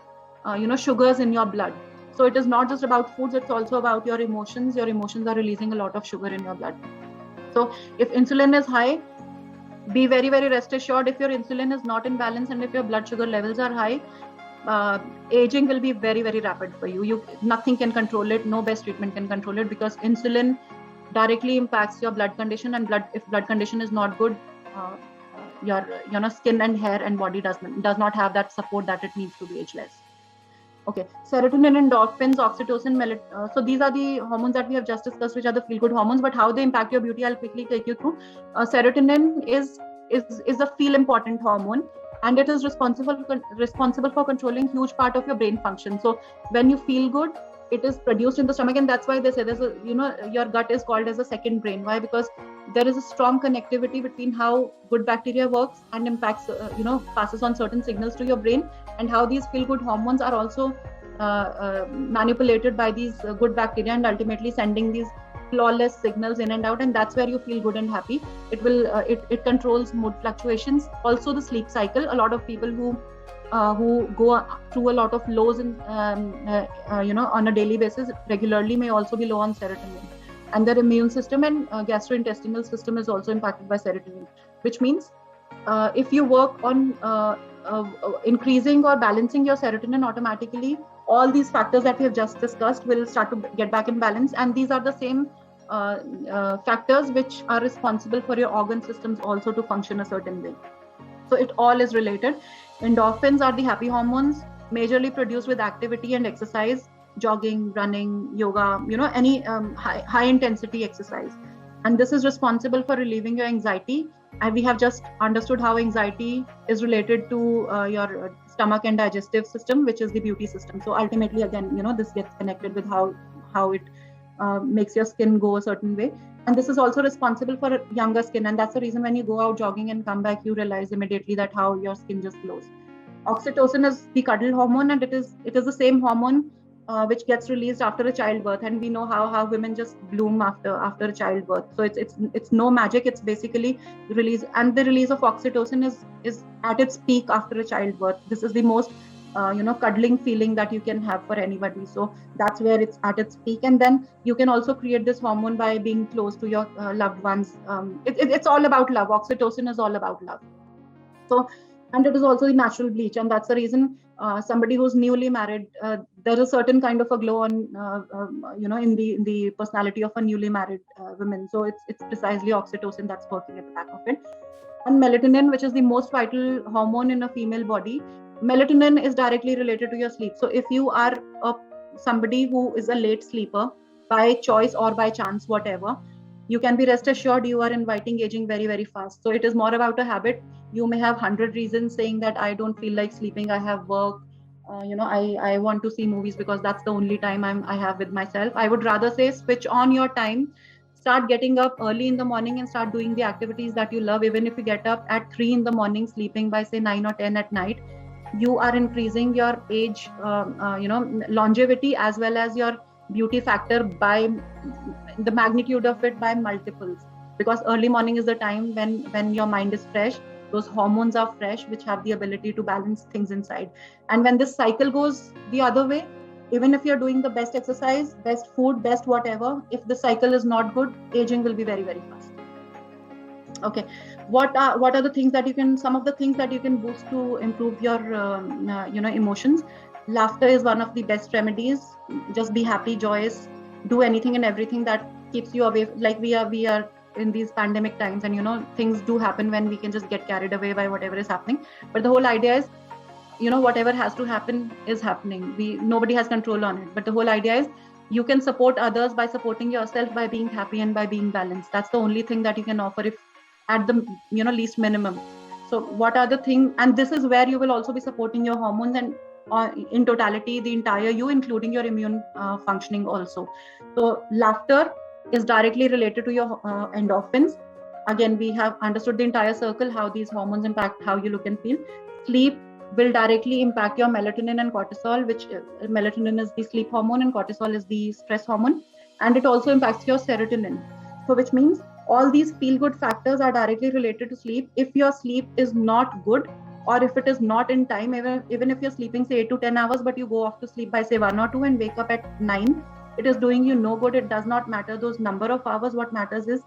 sugars in your blood. So it is not just about foods, it's also about your emotions. Your emotions are releasing a lot of sugar in your blood. So if insulin is high, be very, very rest assured, if your insulin is not in balance and if your blood sugar levels are high, aging will be very, very rapid for you. Nothing can control it. No best treatment can control it, because insulin directly impacts your blood condition, and if blood condition is not good, your skin and hair and body does not have that support that it needs to be ageless. Okay, serotonin, endorphins, oxytocin, so these are the hormones that we have just discussed, which are the feel-good hormones. But how they impact your beauty, I'll quickly take you through. Serotonin is a feel-important hormone, and it is responsible for controlling huge part of your brain function. So when you feel good, it is produced in the stomach, and that's why they say your gut is called as a second brain. Why? Because there is a strong connectivity between how good bacteria works and impacts, passes on certain signals to your brain, and how these feel-good hormones are also manipulated by these good bacteria, and ultimately sending these flawless signals in and out, and that's where you feel good and happy. It will it controls mood fluctuations, also the sleep cycle. A lot of people who go through a lot of lows on a daily basis regularly may also be low on serotonin. And their immune system and gastrointestinal system is also impacted by serotonin, which means if you work on increasing or balancing your serotonin, automatically all these factors that we have just discussed will start to get back in balance. And these are the same factors which are responsible for your organ systems also to function a certain way. So it all is related. Endorphins are the happy hormones, majorly produced with activity and exercise, jogging, running, yoga, any high intensity exercise. And this is responsible for relieving your anxiety. And we have just understood how anxiety is related to your stomach and digestive system, which is the beauty system. So ultimately, again, this gets connected with how how it makes your skin go a certain way. And this is also responsible for younger skin. And that's the reason when you go out jogging and come back, you realize immediately that how your skin just glows. Oxytocin is the cuddle hormone, and it is the same hormone which gets released after a childbirth. And we know how women just bloom after a childbirth. So it's no magic. It's basically release, and the release of oxytocin is at its peak after a childbirth. This is the most cuddling feeling that you can have for anybody. So that's where it's at its peak. And then you can also create this hormone by being close to your loved ones. It's all about love. Oxytocin is all about love. So, and it is also the natural bleach, and that's the reason somebody who's newly married, there's a certain kind of a glow on in the personality of a newly married woman. So it's precisely oxytocin that's working at the back of it. And melatonin, which is the most vital hormone in a female body, melatonin is directly related to your sleep. So if you are somebody who is a late sleeper by choice or by chance, whatever, you can be rest assured you are inviting aging very, very fast. So it is more about a habit. You may have 100 reasons saying that I don't feel like sleeping, I have work, I want to see movies because that's the only time I have with myself. I would rather say switch on your time, start getting up early in the morning and start doing the activities that you love. Even if you get up at 3 in the morning, sleeping by say 9 or 10 at night, you are increasing your age, longevity as well as your beauty factor by the magnitude of it by multiples. Because early morning is the time when your mind is fresh, those hormones are fresh, which have the ability to balance things inside. And when this cycle goes the other way, even if you're doing the best exercise, best food, best whatever, if the cycle is not good, aging will be very, very fast. Okay, what are the things that you can, some of the things that you can boost to improve your emotions? Laughter is one of the best remedies. Just be happy, joyous, do anything and everything that keeps you away. Like we are in these pandemic times, and things do happen when we can just get carried away by whatever is happening. But the whole idea is, whatever has to happen is happening. Nobody has control on it. But the whole idea is you can support others by supporting yourself, by being happy and by being balanced. That's the only thing that you can offer, if at the least minimum. So what are the things? And this is where you will also be supporting your hormones and in totality the entire you, including your immune functioning also. So laughter is directly related to your endorphins. Again, we have understood the entire circle, how these hormones impact how you look and feel. Sleep will directly impact your melatonin and cortisol, which melatonin is the sleep hormone and cortisol is the stress hormone. And it also impacts your serotonin. So which means all these feel-good factors are directly related to sleep. If your sleep is not good, or if it is not in time, even if you're sleeping say 8 to 10 hours, but you go off to sleep by say 1 or 2 and wake up at 9, it is doing you no good. It does not matter those number of hours. What matters is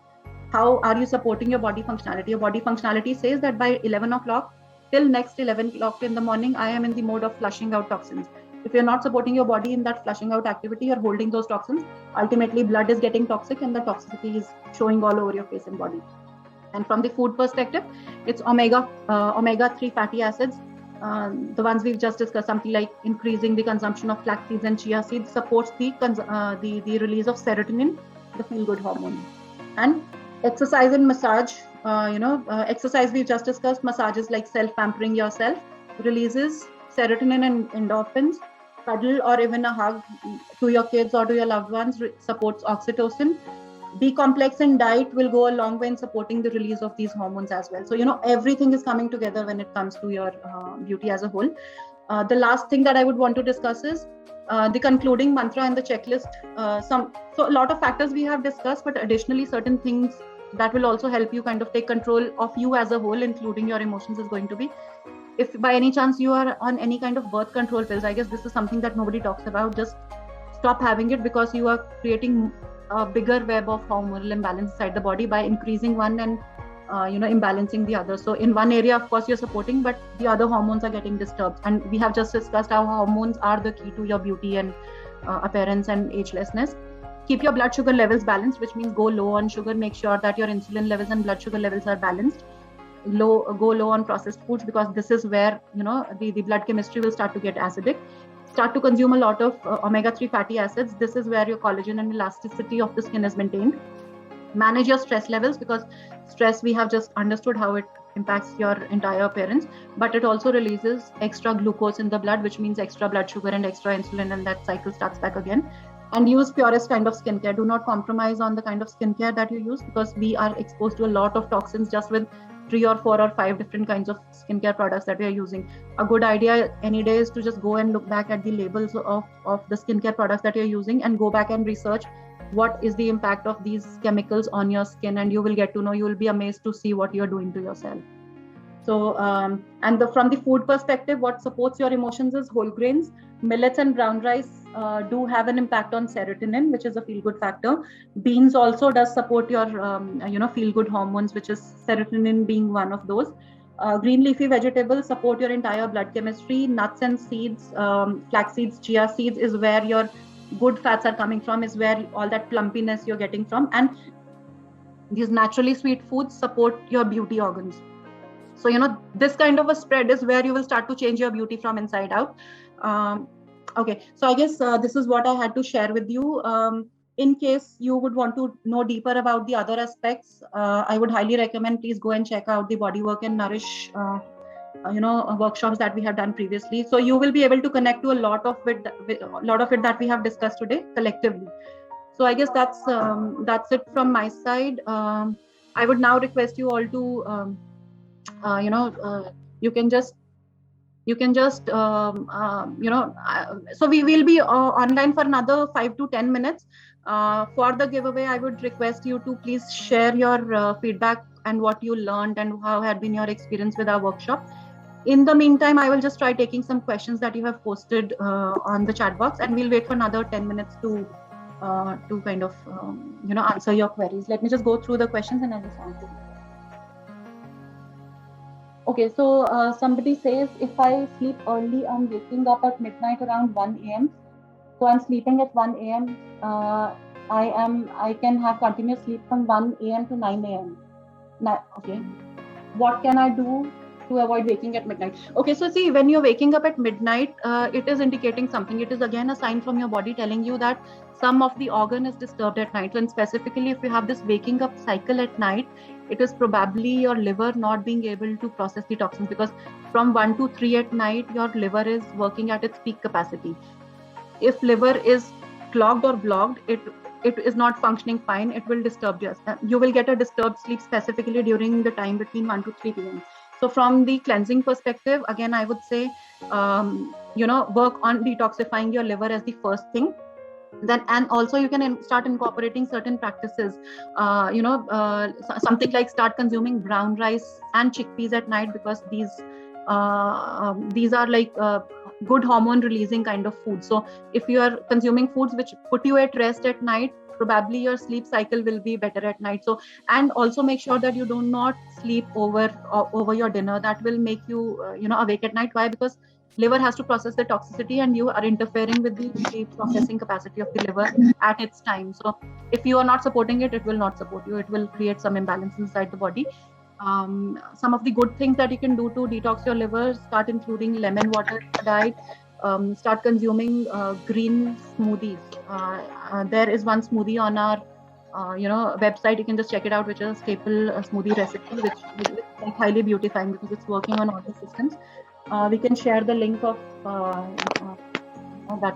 how are you supporting your body functionality. Your body functionality says that by 11 o'clock till next 11 o'clock in the morning, I am in the mode of flushing out toxins. If you're not supporting your body in that flushing out activity, you're holding those toxins. Ultimately, blood is getting toxic and the toxicity is showing all over your face and body. And from the food perspective, it's omega-3 fatty acids. The ones we've just discussed, something like increasing the consumption of flax seeds and chia seeds supports the release of serotonin, the feel-good hormone. And exercise and massage, exercise we've just discussed, massages like self-pampering yourself releases serotonin and endorphins. Cuddle or even a hug to your kids or to your loved ones supports oxytocin. Be complex in diet will go a long way in supporting the release of these hormones as well. So, everything is coming together when it comes to your beauty as a whole. The last thing that I would want to discuss is the concluding mantra and the checklist. So a lot of factors we have discussed, but additionally certain things that will also help you kind of take control of you as a whole, including your emotions, is going to be, if by any chance you are on any kind of birth control pills, I guess this is something that nobody talks about. Just stop having it, because you are creating a bigger web of hormonal imbalance inside the body by increasing one and imbalancing the other. So in one area, of course, you're supporting, but the other hormones are getting disturbed. And we have just discussed how hormones are the key to your beauty and appearance and agelessness. Keep your blood sugar levels balanced, which means go low on sugar. Make sure that your insulin levels and blood sugar levels are balanced. Go low on processed foods, because this is where the blood chemistry will start to get acidic. Start to consume a lot of omega-3 fatty acids. This is where your collagen and elasticity of the skin is maintained. Manage your stress levels, because stress, we have just understood how it impacts your entire appearance, but it also releases extra glucose in the blood, which means extra blood sugar and extra insulin, and that cycle starts back again. And use purest kind of skincare. Do not compromise on the kind of skincare that you use, because we are exposed to a lot of toxins just with 3 or 4 or 5 different kinds of skincare products that we are using. A good idea any day is to just go and look back at the labels of the skincare products that you're using, and go back and research what is the impact of these chemicals on your skin, and you will get to know, you will be amazed to see what you're doing to yourself. So, from the food perspective, what supports your emotions is whole grains. Millets and brown rice do have an impact on serotonin, which is a feel-good factor. Beans also does support your, feel-good hormones, which is serotonin being one of those. Green leafy vegetables support your entire blood chemistry. Nuts and seeds, flax seeds, chia seeds is where your good fats are coming from, is where all that plumpiness you're getting from. And these naturally sweet foods support your beauty organs. So, this kind of a spread is where you will start to change your beauty from inside out. Okay, so I guess this is what I had to share with you. In case you would want to know deeper about the other aspects, I would highly recommend, please go and check out the Bodywork and Nourish workshops that we have done previously. So you will be able to connect to a lot of it that we have discussed today collectively. So I guess that's it from my side. I would now request you all to you can just so we will be online for another 5 to 10 minutes. For the giveaway, I would request you to please share your feedback and what you learned and how had been your experience with our workshop. In the meantime, I will just try taking some questions that you have posted on the chat box, and we'll wait for another 10 minutes to kind of answer your queries. Let me just go through the questions and I'll just answer them. Okay, so somebody says, if I sleep early, I'm waking up at midnight around 1 a.m. So I'm sleeping at 1 a.m. I can have continuous sleep from 1 a.m. to 9 a.m. Okay, what can I do to avoid waking at midnight? Okay, so see, when you're waking up at midnight, it is indicating something. It is again a sign from your body telling you that some of the organ is disturbed at night. So, and specifically, if you have this waking up cycle at night, it is probably your liver not being able to process the toxins, because from 1 to 3 at night, your liver is working at its peak capacity. If liver is clogged or blocked, it is not functioning fine. It will disturb you. You will get a disturbed sleep specifically during the time between 1 to 3 p.m. So from the cleansing perspective, again, I would say, work on detoxifying your liver as the first thing. Then, and also you can start incorporating certain practices, something like start consuming brown rice and chickpeas at night, because these are like good hormone releasing kind of food. So if you are consuming foods which put you at rest at night, probably your sleep cycle will be better at night. So, and also make sure that you do not sleep over your dinner. That will make you awake at night. Why? Because liver has to process the toxicity, and you are interfering with the processing capacity of the liver at its time. So if you are not supporting it, it will not support you. It will create some imbalance inside the body. Some of the good things that you can do to detox your liver: start including lemon water in your diet. Start consuming green smoothies. There is one smoothie on our website. You can just check it out, which is a staple smoothie recipe, which is like highly beautifying because it's working on all the systems. We can share the link of that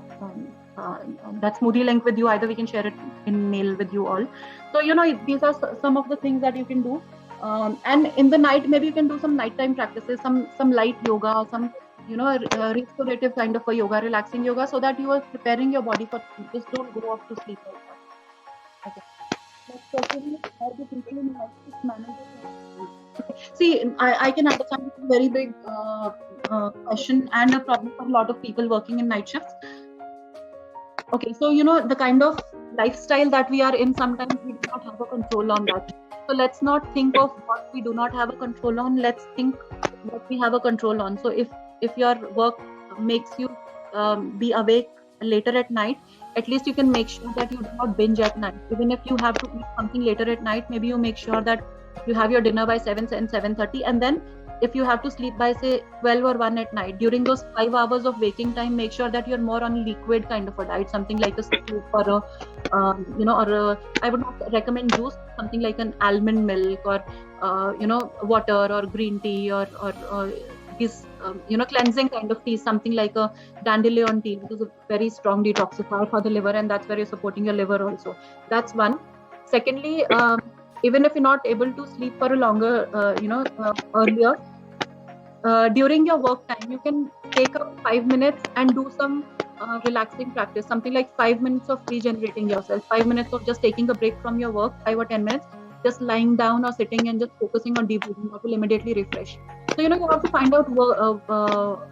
smoothie link with you. Either we can share it in mail with you all. So these are some of the things that you can do. And in the night, maybe you can do some nighttime practices, some light yoga, some restorative kind of a yoga, relaxing yoga, so that you are preparing your body for sleep. Just don't go off to sleep. Okay. Next question is, how do people in night shift manage? See, I can understand it's a very big question and a problem for a lot of people working in night shifts. Okay, so the kind of lifestyle that we are in, sometimes we do not have a control on that. So let's not think of what we do not have a control on. Let's think what we have a control on. So if your work makes you be awake later at night, at least you can make sure that you do not binge at night. Even if you have to eat something later at night, maybe you make sure that you have your dinner by 7 and 7:30, and then if you have to sleep by say 12 or 1 at night, during those 5 hours of waking time, make sure that you're more on liquid kind of a diet, something like a soup or I would not recommend juice, something like an almond milk or water or green tea or these cleansing kind of tea, something like a dandelion tea, which is a very strong detoxifier for the liver, and that's where you're supporting your liver also. That's one. Secondly, even if you're not able to sleep for a longer, earlier, during your work time, you can take up 5 minutes and do some relaxing practice, something like 5 minutes of regenerating yourself, 5 minutes of just taking a break from your work, 5 or 10 minutes, just lying down or sitting and just focusing on deep breathing. That will immediately refresh. So, you have to find out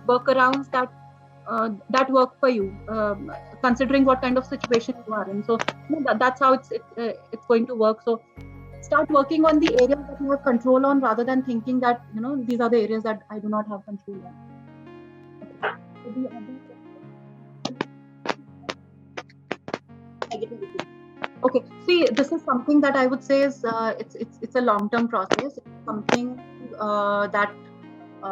workarounds that work for you, considering what kind of situation you are in. So, that's how it's going to work. So, start working on the areas that you have control on, rather than thinking that these are the areas that I do not have control on. Okay, see, this is something that I would say is it's a long-term process. It's something that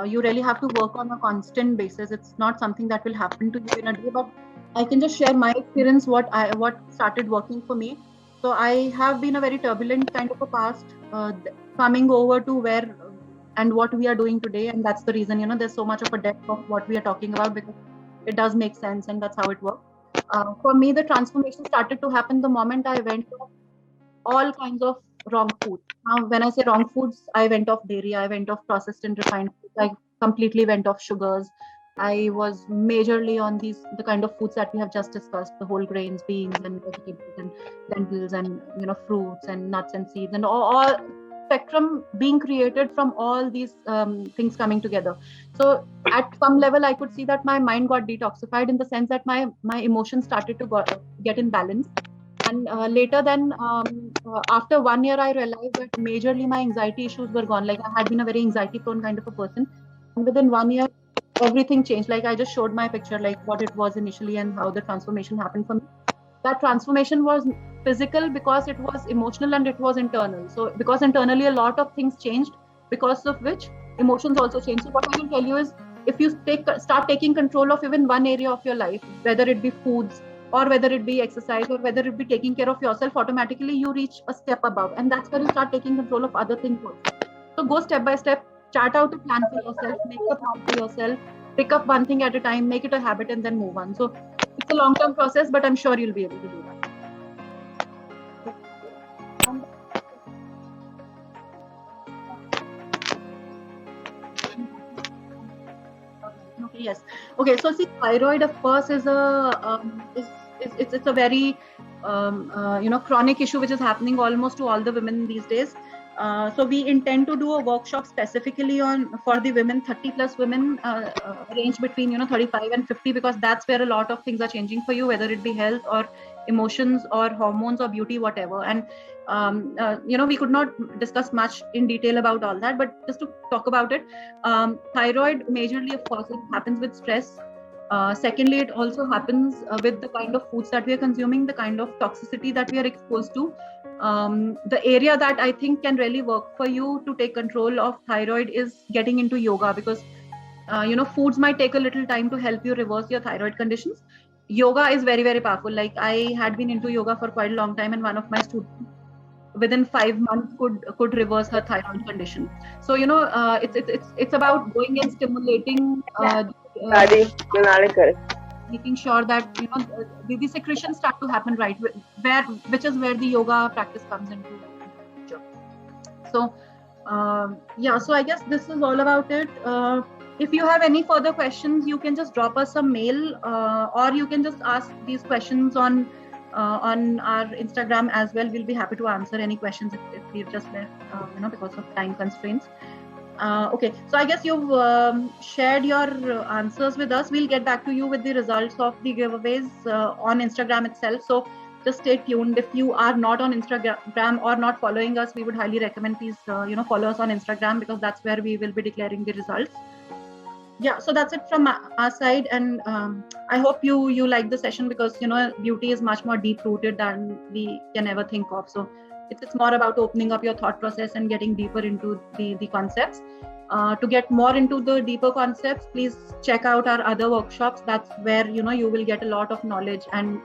you really have to work on a constant basis. It's not something that will happen to you in a day. But I can just share my experience, what started working for me. So I have been a very turbulent kind of a past, coming over to where and what we are doing today, and that's the reason there's so much of a depth of what we are talking about, because it does make sense, and that's how it works. For me, the transformation started to happen the moment I went off all kinds of wrong foods. Now, when I say wrong foods, I went off dairy, I went off processed and refined foods, I completely went off sugars. I was majorly on the kind of foods that we have just discussed, the whole grains, beans and vegetables and lentils and fruits and nuts and seeds, and all spectrum being created from all these things coming together. So at some level, I could see that my mind got detoxified, in the sense that my emotions started to get in balance. And later then, after 1 year, I realized that majorly my anxiety issues were gone. Like, I had been a very anxiety prone kind of a person. And within 1 year, everything changed. Like, I just showed my picture, like what it was initially and how the transformation happened for me. That transformation was physical because it was emotional, and it was internal. So because internally a lot of things changed, because of which emotions also changed. So what I can tell you is, if you start taking control of even one area of your life, whether it be foods, or whether it be exercise, or whether it be taking care of yourself, automatically you reach a step above, and that's where you start taking control of other things also. So go step by step, chart out a plan for yourself, make a plan for yourself, pick up one thing at a time, make it a habit, and then move on. So it's a long-term process, but I'm sure you'll be able to do that. Yes. Okay. So see, thyroid, of course, is it's a very chronic issue, which is happening almost to all the women these days. So we intend to do a workshop specifically for the women, 30 plus women, range between 35 and 50, because that's where a lot of things are changing for you, whether it be health or emotions or hormones or beauty, whatever. And we could not discuss much in detail about all that, but just to talk about it, thyroid majorly, of course, it happens with stress. Secondly, it also happens with the kind of foods that we are consuming, the kind of toxicity that we are exposed to. The area that I think can really work for you to take control of thyroid is getting into yoga, because foods might take a little time to help you reverse your thyroid conditions. Yoga is very, very powerful. Like, I had been into yoga for quite a long time, and one of my students within 5 months could reverse her thyroid condition. So it's about going and stimulating, making sure that the secretions start to happen right, which is where the yoga practice comes into picture. So so I guess this is all about it. If you have any further questions, you can just drop us a mail, or you can just ask these questions on our Instagram as well. We'll be happy to answer any questions if we've just left, because of time constraints. Okay, so I guess you've shared your answers with us. We'll get back to you with the results of the giveaways on Instagram itself. So just stay tuned. If you are not on Instagram or not following us, we would highly recommend please follow us on Instagram, because that's where we will be declaring the results. Yeah, so that's it from our side, and I hope you like the session, because beauty is much more deep rooted than we can ever think of. So it's more about opening up your thought process and getting deeper into the concepts. To get more into the deeper concepts, please check out our other workshops. That's where you will get a lot of knowledge and